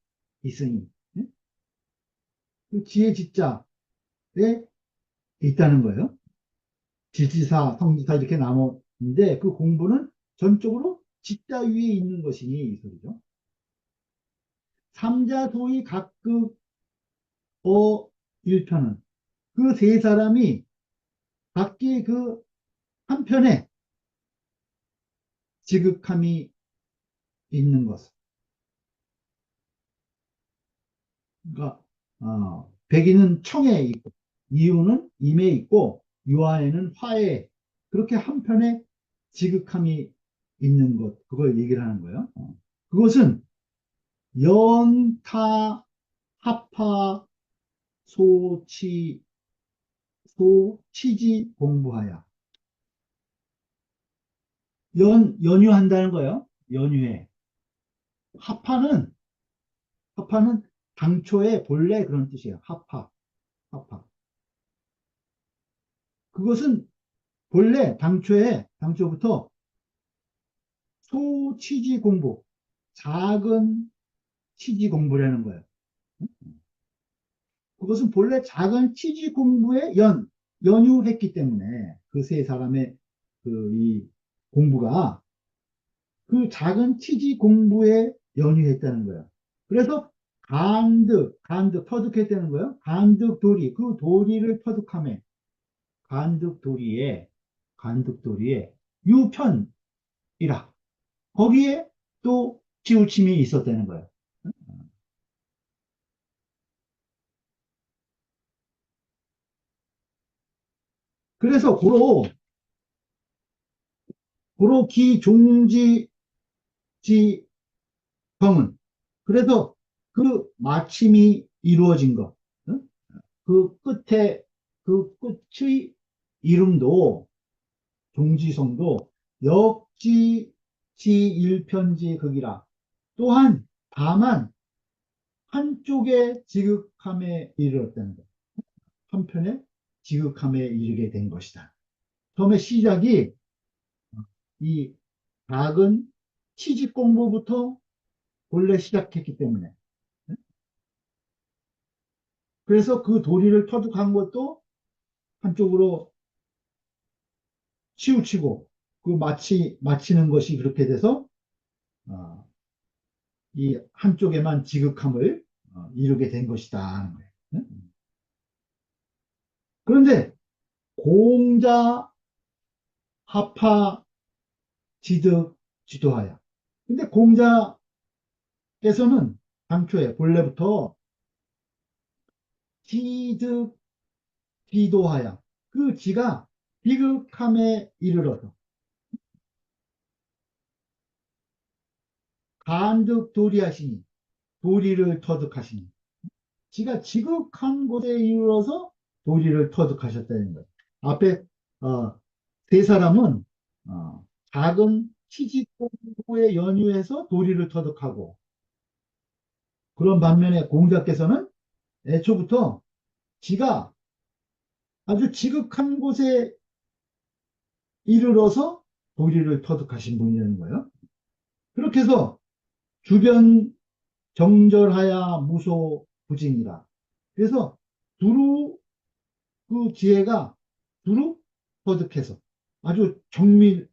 A: 있으니 그 지의 직자에 있다는 거예요. 지지사, 성지사 이렇게 나누는데 그 공부는 전적으로 직자 위에 있는 것이니 이 소리죠. 삼자소위 각극 일편은 그 세 사람이 각기 그 한편에 지극함이 있는 것. 그러니까 백이는 청에 있고 이유는 임에 있고 유아에는 화에 그렇게 한편에 지극함이 있는 것. 그걸 얘기를 하는 거예요. 그것은 연타 합파 소치 소치지 공부하야. 연유한다는 거예요. 연유해. 합파는, 합파는 당초에 본래 그런 뜻이에요. 합파, 합파. 그것은 본래 당초부터 소치지 공부, 작은 치지 공부라는 거예요. 그것은 본래 작은 치지 공부에 연유했기 때문에 그 세 사람의 그 이 공부가 그 작은 치지 공부에 연유했다는 거예요. 그래서 터득했다는 거예요. 간득 도리, 그 도리를 터득함에, 간득 도리에, 간득 도리에 유편이라. 거기에 또 치우침이 있었다는 거예요. 그래서 고로 기종지 지성은 그래서 그 마침이 이루어진 것, 응? 그 끝에 그 끝의 이름도 종지성도 역지 지일편지 극이라. 또한 다만 한쪽의 지극함에 이르렀다는 것. 한편의 지극함에 이르게 된 것이다. 처음에 시작이 이 작은 취직 공부부터 본래 시작했기 때문에 그래서 그 도리를 터득한 것도 한쪽으로 치우치고 그 마치는 것이 그렇게 돼서 어, 이 한쪽에만 지극함을 이루게 된 것이다 하는 거예요. 그런데 공자 하파 지득 지도하야. 근데 공자께서는 당초에 본래부터 지득 지도하야. 그 지가 비극함에 이르러서 간득 도리하시니 도리를 터득하시니 지가 지극한 곳에 이르러서 도리를 터득하셨다는 거예요. 앞에 어, 세 사람은 작은 취직 공부에 연유해서 도리를 터득하고 그런 반면에 공자께서는 애초부터 지가 아주 지극한 곳에 이르러서 도리를 터득하신 분이라는 거예요. 그렇게 해서 주변 정절하야 무소 부진이라. 그래서 두루 그 지혜가 두루 터득해서 아주 정밀하다는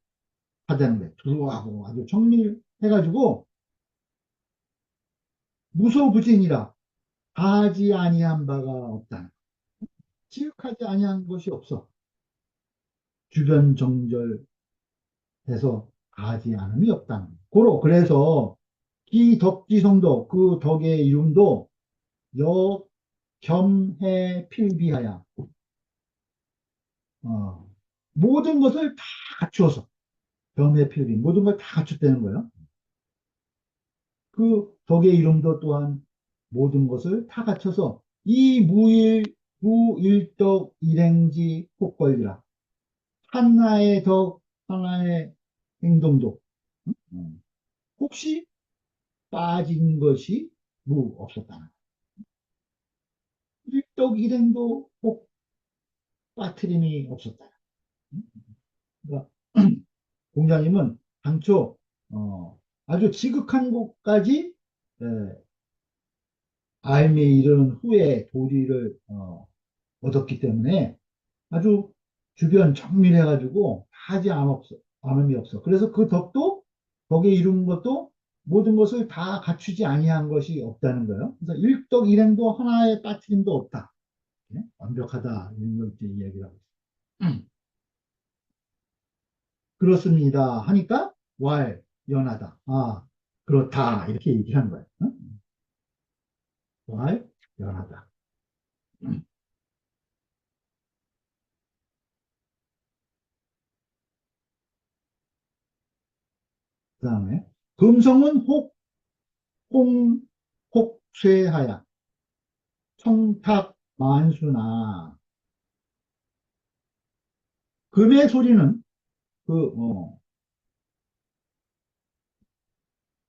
A: 거예요. 두루하고 아주 정밀해가지고 무소부진이라 하지 아니한 바가 없다. 지극하지 아니한 것이 없어. 주변 정절해서 하지 않음이 없다. 고로 그래서 이 덕지성도 그 덕의 이름도 역 겸해 필비하야. 어, 모든 것을 다 갖추어서 겸해 필비 모든 걸 다 갖췄다는 거예요. 그 덕의 이름도 또한 모든 것을 다 갖춰서 이 무일덕 일행지 폭걸이라 하나의 덕 하나의 행동도 음, 혹시 빠진 것이 없었다. 일덕 일행도 혹 빠트림이 없었다. 그러니까 공자님은 당초 아주 지극한 곳까지 에, 알미 이르는 후에 도리를 얻었기 때문에 아주 주변 정밀해가지고 하지 않음이 없어. 그래서 그 덕도 덕에 이룬 것도 모든 것을 다 갖추지 아니한 것이 없다는 거예요. 그래서 일덕 일행도 하나의 빠트림도 없다. 네? 완벽하다 이런 걸 이제 이야기를 하고 있어요. 그렇습니다. 하니까 연하다. 아 그렇다 이렇게 얘기를 하는 거예요. 응? 연하다. 그 다음에 금성은 홍, 혹쇠하야 청탁 만수나 금의 소리는 그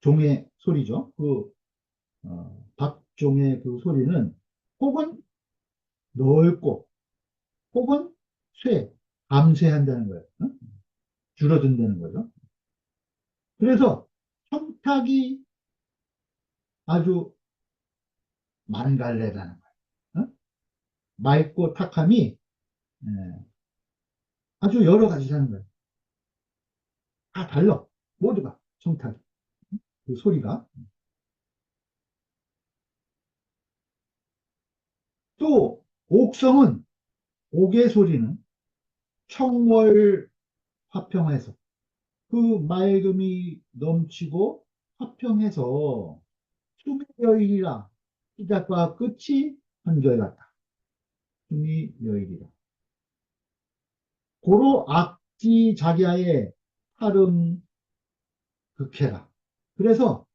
A: 종의 소리죠. 박종의 그 소리는 혹은 넓고 혹은 감쇄한다는 거예요. 어? 줄어든다는 거죠. 그래서 청탁이 아주 만갈래라는 거예요. 어? 맑고 탁함이 예, 아주 여러 가지라는 거예요. 다 달라. 모두가 청탁이. 그 소리가. 또 옥성은 옥의 소리는 청월 화평해서 그 맑음이 넘치고 화평해서 숨이 여일이라 시작과 끝이 한결같다. 숨이 여일이라. 고로 악지 자기야의 팔음 극해라. 그래서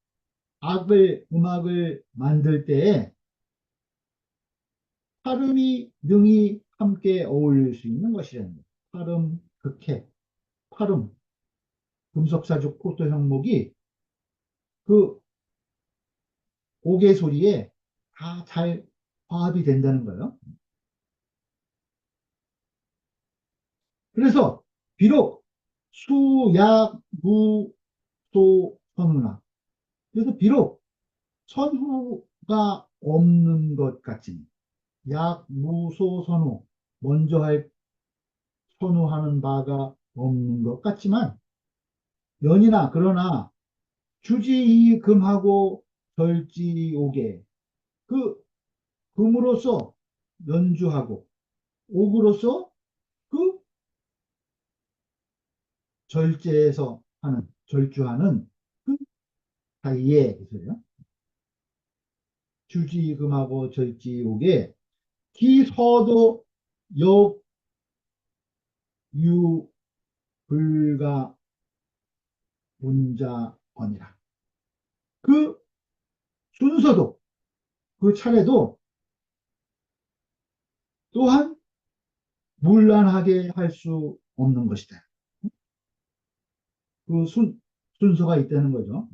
A: 음악을 만들 때에 팔음이 능히 함께 어울릴 수 있는 것이라는 거예요. 팔음 극해. 팔음, 금속사juk 포도 형목이 그 옥의 소리에 다 잘 화합이 된다는 거예요. 그래서 비록 수, 약, 무, 소, 선우나 그래서 비록 선후가 없는 것 같지만 약, 무, 소, 선우 먼저 선호하는 바가 없는 것 같지만 그러나 주지 금하고 절지 옥에 그 금으로서 연주하고 옥으로서 그 절주하는 그 사이에 있어요. 주지금하고 절지옥에 기서도 역유 불가 문자언이라. 그 순서도 그 차례도 또한 문란하게 할 수 없는 것이다. 그 순서가 있다는 거죠.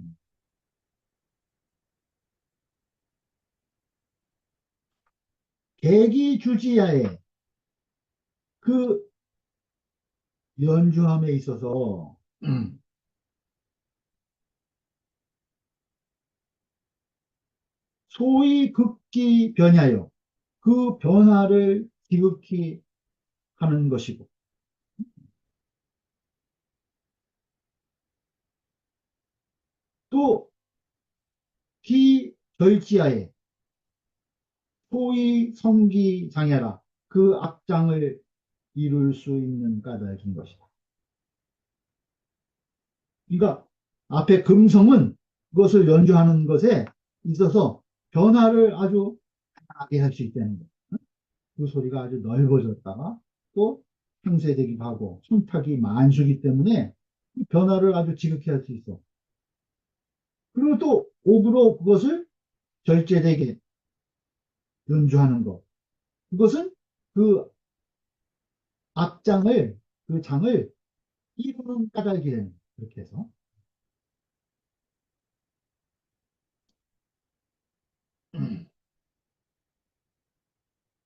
A: 계기주지야의 그 연주함에 있어서 소위 극기 변하여 그 변화를 지극히 하는 것이고 또 기절지하에 소위 성기장애라 그 악장을 이룰 수 있는 까닭인 것이다. 그러니까 앞에 금성은 그것을 연주하는 것에 있어서 변화를 아주 강하게 할 수 있다는 거예요. 그 소리가 아주 넓어졌다가 또 형세되기도 하고 손탁이 만수기 때문에 그 변화를 아주 지극히 할 수 있어. 그리고 또 옥으로 그것을 절제되게 연주하는 것. 그것은 그 악장을, 그 장을 이루는 까닭이 되는 거예요. 그렇게 해서.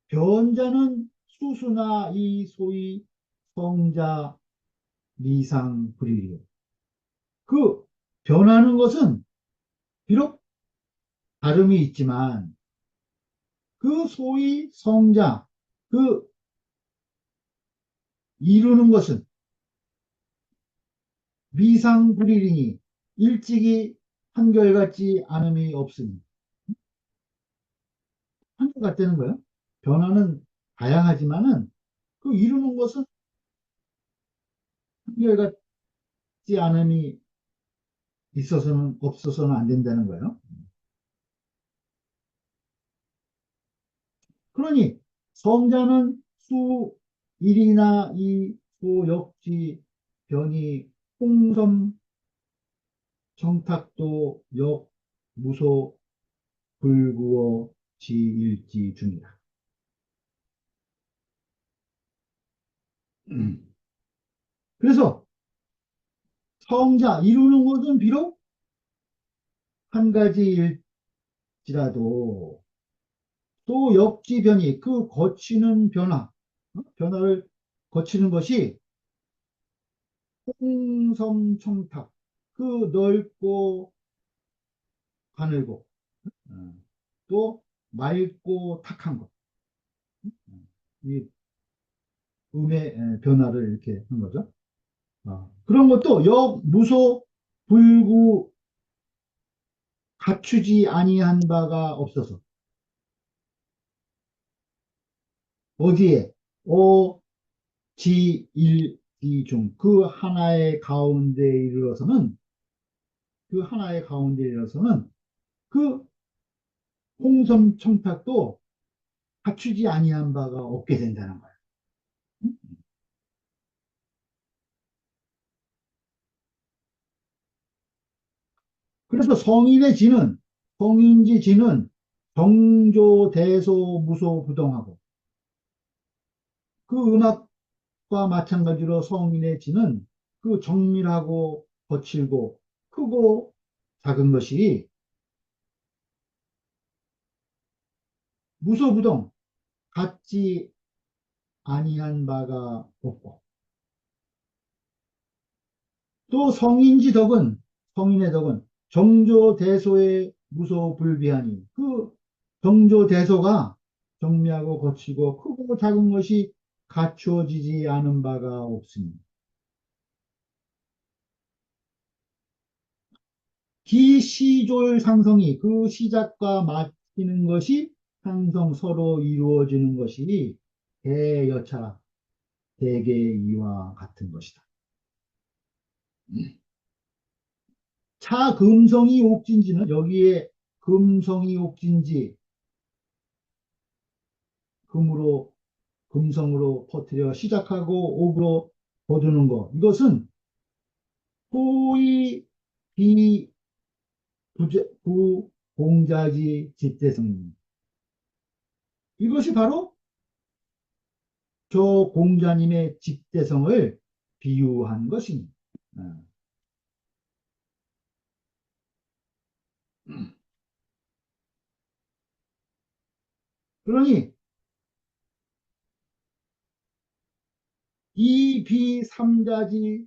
A: 변자는 수수나 이 소위 성자 미상 불이요. 그 변하는 것은 비록 다름이 있지만 그 소위 성자, 그 이루는 것은 미상 불이리니 일찍이 한결같지 않음이 없으니 한결같다는 거예요. 변화는 다양하지만은 그 이루는 것은 한결같지 않음이 없어서는 안 된다는 거예요. 그러니 성자는 수 일이나 이 수 역지 변이 홍섬 정탁도 역 무소 불구어 지일지 중이다. 그래서 성자 이루는 것은 비록 한 가지일지라도 또 역지변이 그 거치는 변화, 변화를 거치는 것이 홍섬청탁, 그 넓고 가늘고 또 맑고 탁한 것, 이 음의 변화를 이렇게 한 거죠. 그런 것도 역, 무소, 불구 갖추지 아니한 바가 없어서 어디에 오, 지, 일, 이 중 그 하나의 가운데 이르러서는 그 하나의 가운데 이르러서는 그 홍섬청탁도 갖추지 아니한 바가 없게 된다는 거예요. 그래서 성인지 지는 정조, 대소, 무소, 부동하고 그 음악과 마찬가지로 성인의 지는 그 정밀하고 거칠고 크고 작은 것이 무소부동 같지 아니한 바가 없고 또 성인의 덕은 정조대소의 무소불비하니 그 정조대소가 정밀하고 거치고 크고 작은 것이 갖추어지지 않은 바가 없습니다. 기시졸 상성이 그 시작과 마치는 것이 상성 서로 이루어지는 것이 대여차 대개이와 같은 것이다. 차 금성이 옥진지는 여기에 금성이 옥진지 금으로 금성으로 퍼뜨려 시작하고 옥으로 거두는 것 이것은 호의 비부공자지 집대성입니다. 이것이 바로 저 공자님의 집대성을 비유한 것입니다. 어. 그러니 이 비삼자지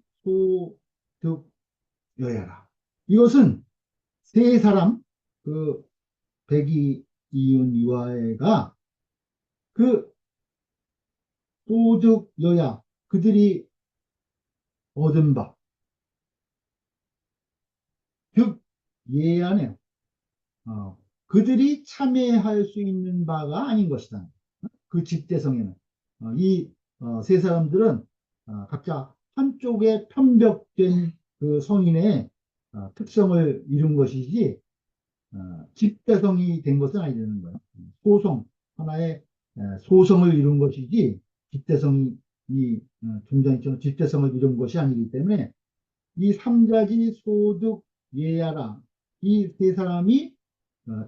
A: 소득여야라. 이것은 세 사람 그 백이 이윤 이화애가 그 소득여야 그들이 얻은 바, 즉 예안에 그들이 참여할 수 있는 바가 아닌 것이다. 그 집대성에는 이세 사람들은 각자 한쪽에 편벽된 그 성인의 특성을 이룬 것이지 집대성이 된 것은 아니라는 거예요. 소성 하나의 소성을 이룬 것이지 집대성이 이 중장처럼 집대성을 이룬 것이 아니기 때문에 이 삼자지 소득 예야라 이 세 사람이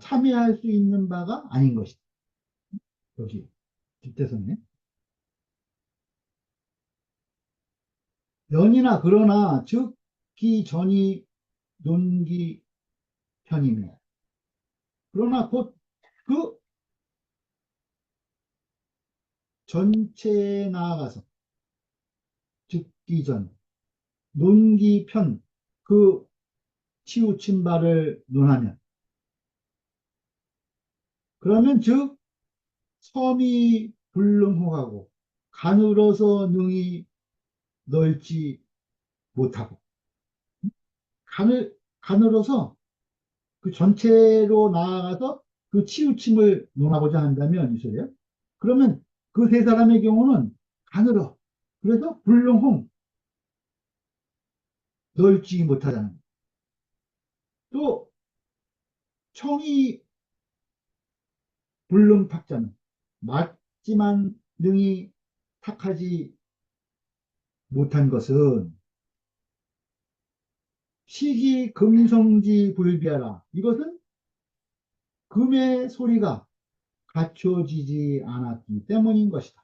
A: 참여할 수 있는 바가 아닌 것이다. 여기 집대성에 연이나 그러나 즉기 전이 논기 편이며 그러나 곧 그 전체에 나아가서 즉기 전 논기 편 그 치우친 바를 논하면 그러면 즉 섬이 불능하고 가늘어서 능히 넓지 못하고 가늘어서 그 전체로 나아가서 그 치우침을 논하고자 한다면 이소요. 그러면 그 세 사람의 경우는 가늘어. 그래서 불능홍 넓지 못하다는 거예요. 또 청이 불능탁자는 맞지만 능히 탁하지 못한 것은 시기 금성지 불비하라. 이것은 금의 소리가 갖춰지지 않았기 때문인 것이다.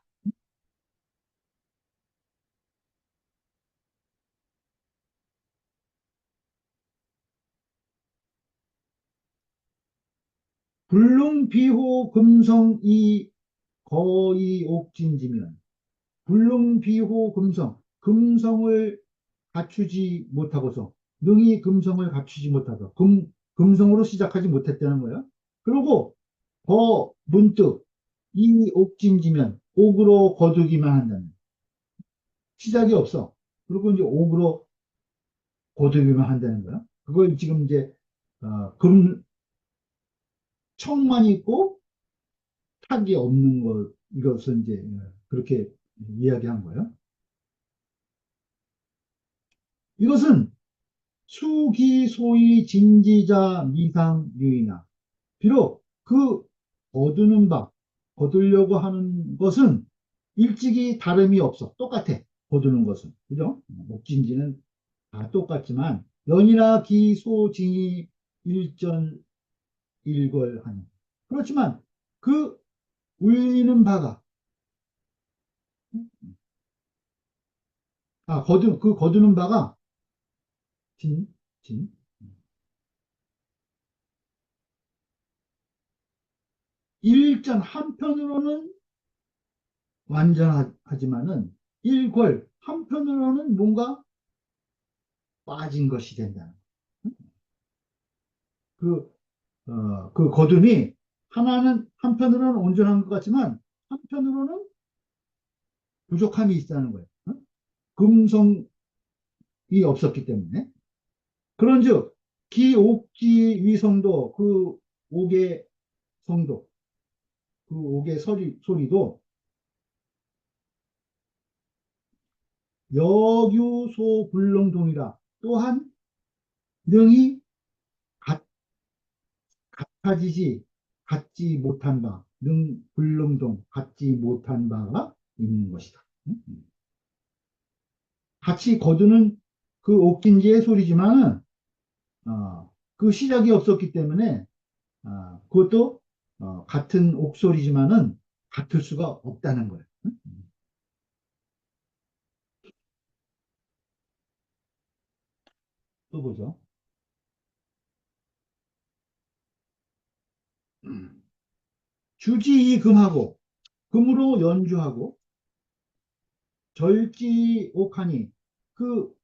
A: 불능비호 금성이 거의 옥진지면 불능비호 금성을 갖추지 못하고서 능이 금성을 갖추지 못하고 금성으로 시작하지 못했다는 거예요. 그리고 거 문득 이 옥진지면 옥으로 거두기만 한다는 시작이 없어. 그리고 이제 옥으로 거두기만 한다는 거야. 그걸 지금 이제 청만 있고 탁이 없는 것 이것을 이제 그렇게 이야기한 거예요. 이것은 수기소위 진지자 미상 유의나 비록 그 거두는 바 거두려고 하는 것은 일찍이 다름이 없어 똑같아 거두는 것은 그죠? 목진지는 다 똑같지만 연이나 기소징이 일전 일걸하니 그렇지만 그 울리는 바가 그 거두는 바가 진, 진 일전 한편으로는 완전하지만은 일궐 한편으로는 뭔가 빠진 것이 된다. 그, 그 거둠이 하나는 한편으로는 온전한 것 같지만 한편으로는 부족함이 있다는 거예요. 금성이 없었기 때문에. 그런즉 기옥지 위성도 그 옥의 성도 그 옥의 소리도 여유소 불능동이라 또한 능이 같, 같아지지 갖지 못한 바, 불능동 갖지 못한 바가 있는 것이다. 같이 거두는 그 옥긴지의 소리지만은 그 시작이 없었기 때문에 그것도 같은 옥소리지만은 같을 수가 없다는 거예요. 또 보죠. 주지금하고 금으로 연주하고 절지옥하니 그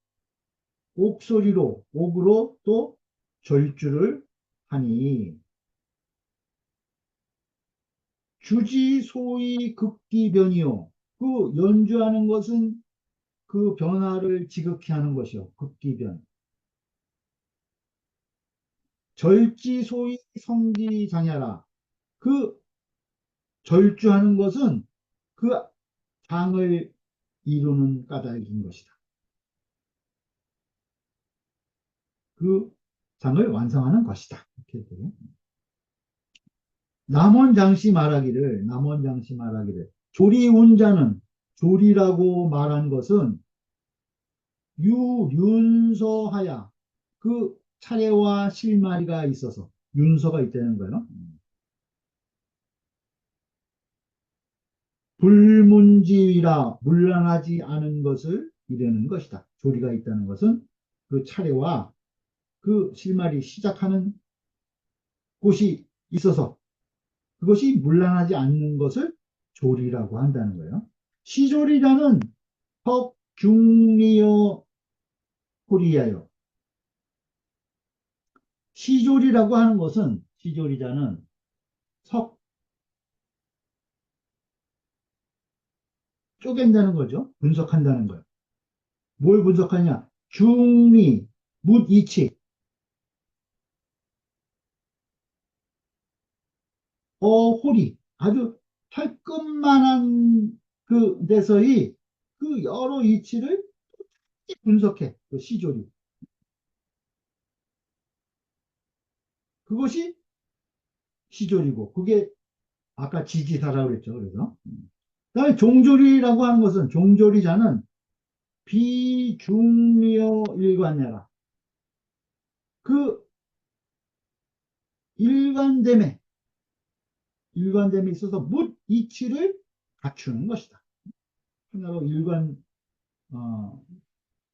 A: 옥소리로 옥으로 또 절주를 하니 주지소위 극기변이요. 그 연주하는 것은 그 변화를 지극히 하는 것이요. 극기변. 절지소위 성지장야라. 그 절주하는 것은 그 장을 이루는 까닭인 것이다. 그 장을 완성하는 것이다. 이렇게 돼요. 남원장씨 말하기를 조리운자는 조리라고 말한 것은 유윤서하야 그 차례와 실마리가 있어서 윤서가 있다는 거예요. 불문지위라 문란하지 않은 것을 이르는 것이다. 조리가 있다는 것은 그 차례와 그 실마리 시작하는 곳이 있어서 그것이 문란하지 않는 것을 조리라고 한다는 거예요. 시조리라는 턱중리어 코리아요. 시조리라고 하는 것은 시조리자는 석 쪼갠다는 거죠. 분석한다는 거예요. 뭘 분석하냐? 중리, 묻이치, 호리, 아주 털끝만한 그 데서의 그 여러 이치를 분석해. 그 시조리. 그것이 시조리고, 그게 아까 지지사라고 그랬죠. 그래서. 그다음에 종조리라고 하는 것은 종조리자는 비중리어 일관야라. 그 일관됨에 일관됨에 있어서 묻 이치를 갖추는 것이다. 하나로 어,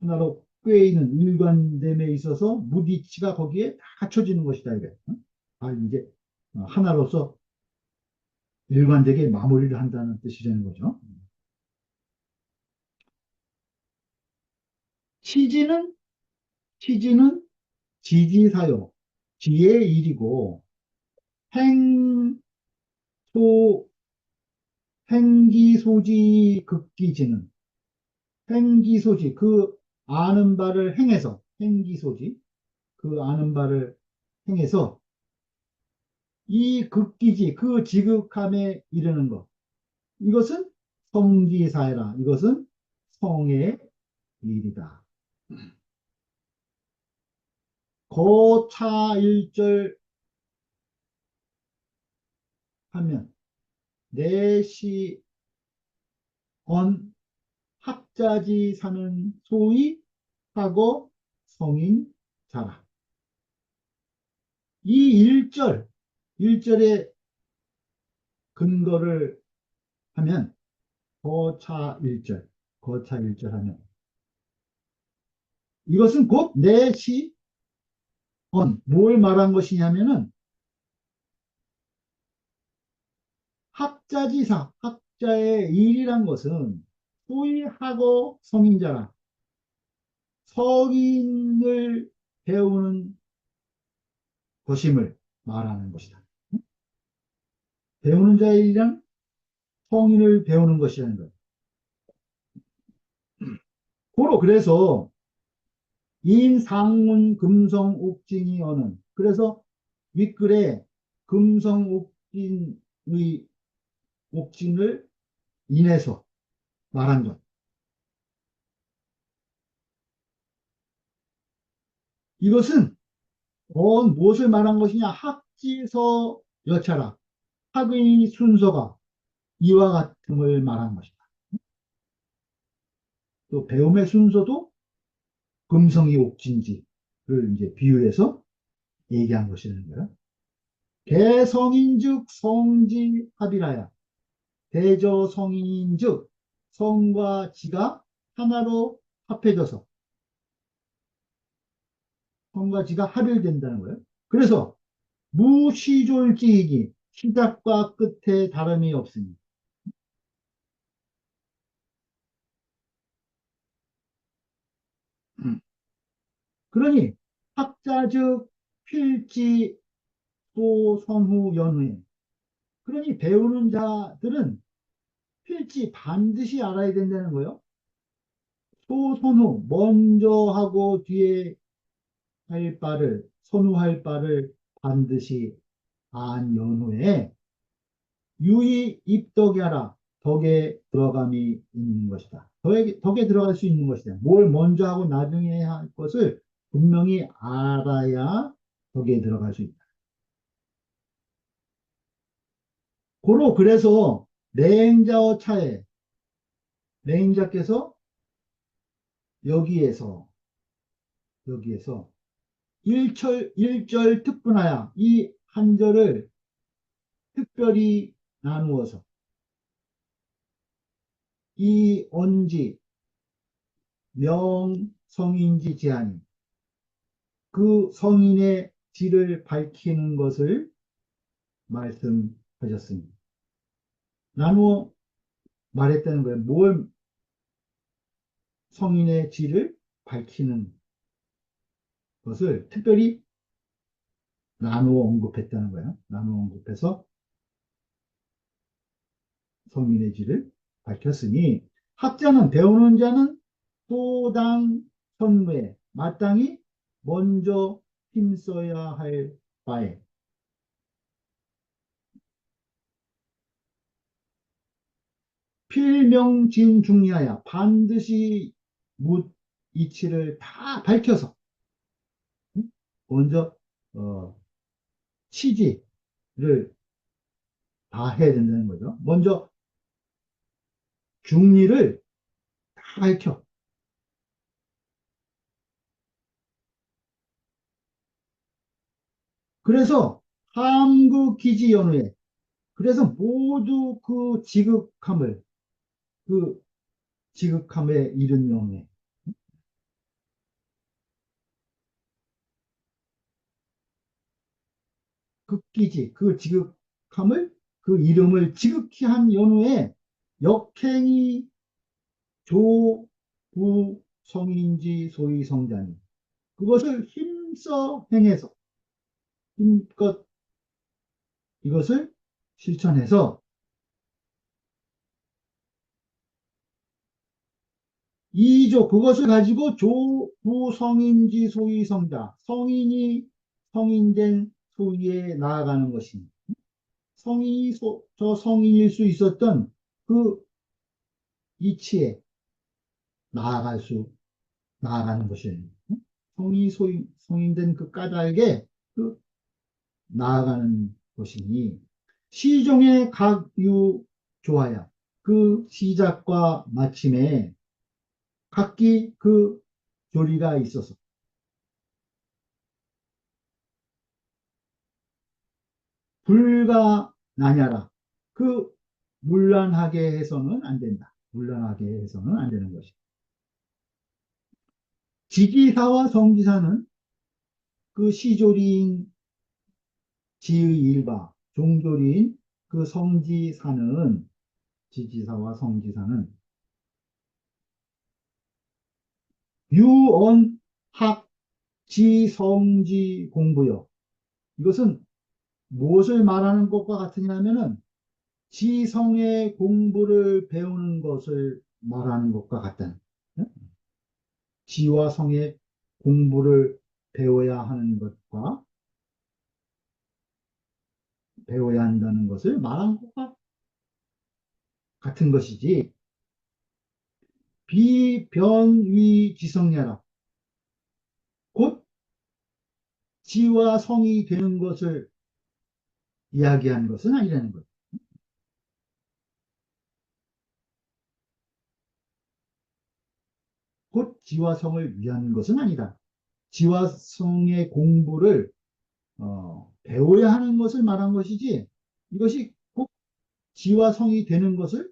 A: 하나로 꿰 있는 일관됨에 있어서 묻 이치가 거기에 다 갖춰지는 것이다. 이게. 이제 하나로서 일관되게 마무리를 한다는 뜻이라는 거죠. 취지는, 취지는 지지사용, 지의 일이고, 행, 소, 행기소지, 극기지는, 행기소지, 그 아는 바를 행해서, 행기소지, 그 아는 바를 행해서, 이 극기지, 그 지극함에 이르는 것. 이것은 성기사회라. 이것은 성의 일이다. 거차일절 하면 내시언 학자지 사는 소위 하고 성인 자라. 이 일절의 근거를 하면 거차일절 하면 이것은 곧 내시언 뭘 말한 것이냐면은 학자지사 학자의 일이란 것은 소위 하고 성인자라 성인을 배우는 것임을 말하는 것이다. 배우는 자의 일이란 성인을 배우는 것이라는 거예요. 고로 그래서 인상문 금성옥진이 어는 그래서 윗글에 금성옥진의 옥진을 인해서 말한 것. 이것은 무엇을 말한 것이냐? 학지서 여차라. 학의 순서가 이와 같음을 말한 것이다. 또 배움의 순서도 금성이 옥진지를 이제 비유해서 얘기한 것이라는 거야. 대성인즉 성지합이라야. 대저성인즉 성과 지가 하나로 합해져서 성과 지가 합일된다는 거예요. 그래서 무시졸지이기 시작과 끝에 다름이 없으니 그러니 학자즉 필지 소선후 연후에 그러니 배우는 자들은 필지 반드시 알아야 된다는 거예요. 소선후 먼저 하고 뒤에 할 바를 선후할 바를 반드시 안 연후에 유의 입덕이 하라 덕에 들어감이 있는 것이다. 덕에 들어갈 수 있는 것이다. 뭘 먼저 하고 나중에 해야 할 것을 분명히 알아야 덕에 들어갈 수 있다. 고로 그래서 내행자어 차에 내행자께서 여기에서 일절 특분하여 이 한 절을 특별히 나누어서 이 언지 명성인지 제한이 그 성인의 질을 밝히는 것을 말씀하셨습니다. 나누어 말했다는 거예요. 뭘 성인의 질을 밝히는 것을 특별히 나누어 언급했다는 거예요. 나누어 언급해서 성인의 질을 밝혔으니 학자는 배우는 자는 소당 선무에 마땅히 먼저 힘써야 할 바에 필명진중리하여 반드시 묻 이치를 다 밝혀서 먼저 취지를 다 해야 된다는 거죠. 먼저 중리를 다 밝혀. 그래서 함구기지연후에 그래서 모두 그 지극함에 이른 연후에 극기지, 그 지극함을, 그 이름을 지극히 한 연후에 역행이 조부 성인지 소위 성자니. 그것을 힘써 행해서, 힘껏 이것을 실천해서 이조 그것을 가지고 조부성인지 소위성자 성인이 성인된 소위에 나아가는 것입니다. 성인이 저 성인일 수 있었던 그 이치에 나아갈 수 나아가는 것입니다. 성이 소위 성인된 그 까닭에 그 나아가는 것이니 시종의 각유 조하야 그 시작과 마침에 각기 그 교리가 있어서 불가 나냐라. 그 문란하게 해서는 안 된다. 문란하게 해서는 안 되는 것이. 지기사와 성기사는 그 시조리인 지의 일바, 종조리인 그 성지사는 지지사와 성지사는 유언학 지성지 공부요. 이것은 무엇을 말하는 것과 같으냐면은 지성의 공부를 배우는 것을 말하는 것과 같다는. 지와 성의 공부를 배워야 하는 것과 배워야 한다는 것을 말한 것과 같은 것이지 비변위지성야라 곧 지와 성이 되는 것을 이야기하는 것은 아니라는 것. 곧 지와 성을 위한 것은 아니다. 지와 성의 공부를 배워야 하는 것을 말한 것이지 이것이 꼭 지와 성이 되는 것을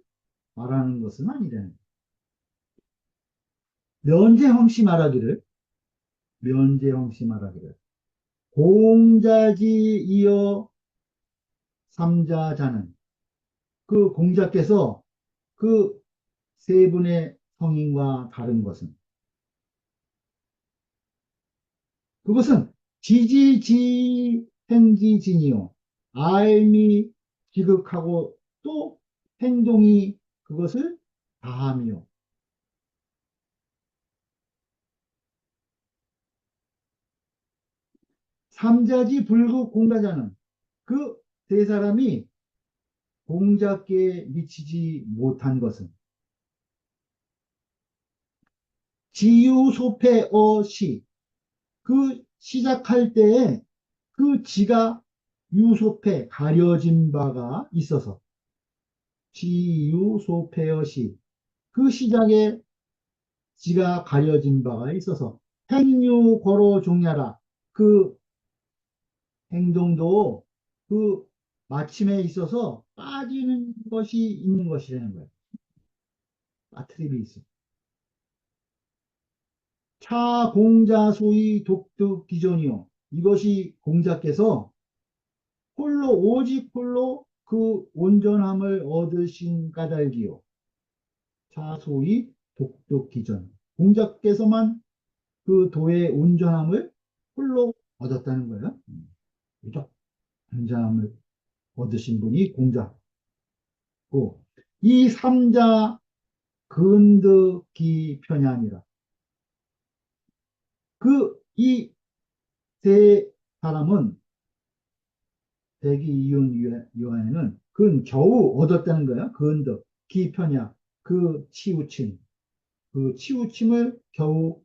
A: 말하는 것은 아니라는 것. 면제황씨 말하기를 면제황씨 말하기를 공자지 이어 삼자자는 그 공자께서 그 세 분의 성인과 다른 것은 그것은 지지지행지진이요 알미 지극하고 또 행동이 그것을 다함이요 삼자지 불급 공자자는 그 세 사람이 공자께 미치지 못한 것은 지유소패어시 그 시작할 때에 그 지가 유소패 가려진 바가 있어서 지유소패어시 그 시작에 지가 가려진 바가 있어서 행유거로 종야라 그 행동도 그 마침에 있어서 빠지는 것이 있는 것이라는 거예요. 빠트림이 있어. 차 공자 소위 독득 기존이요. 이것이 공자께서 홀로 오직 홀로 그 온전함을 얻으신 까닭이요. 차 소위 독득 기존. 공자께서만 그 도의 온전함을 홀로 얻었다는 거예요. 그죠? 온전함을 얻으신 분이 공자고 이 삼자 근득기 편향이라. 그 이 세 사람은 대기 이윤 요한에는 그건 겨우 얻었다는 거야. 근덕, 기편야, 그 치우침, 그 치우침을 겨우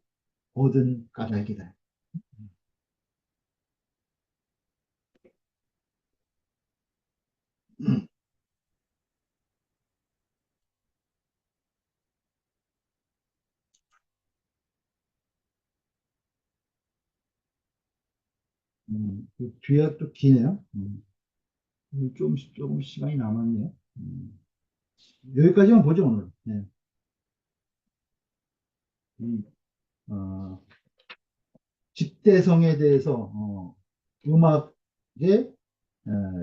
A: 얻은 까닭이다. 그 뒤에 또 기네요. 조금 시간이 남았네요. 여기까지만 보죠, 오늘. 네. 이, 어, 집대성에 대해서, 음악의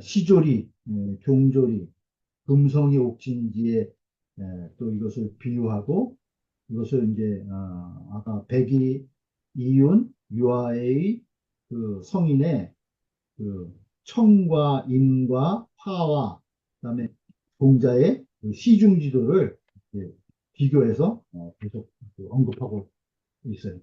A: 시조리, 종조리, 금성이 옥진지에 또 이것을 비유하고 이것을 이제 아까 백이, 이윤, 유아의 그 성인의 그 청과 인과 화와 그다음에 공자의 그 시중지도를 이제 비교해서 계속 그 언급하고 있어요.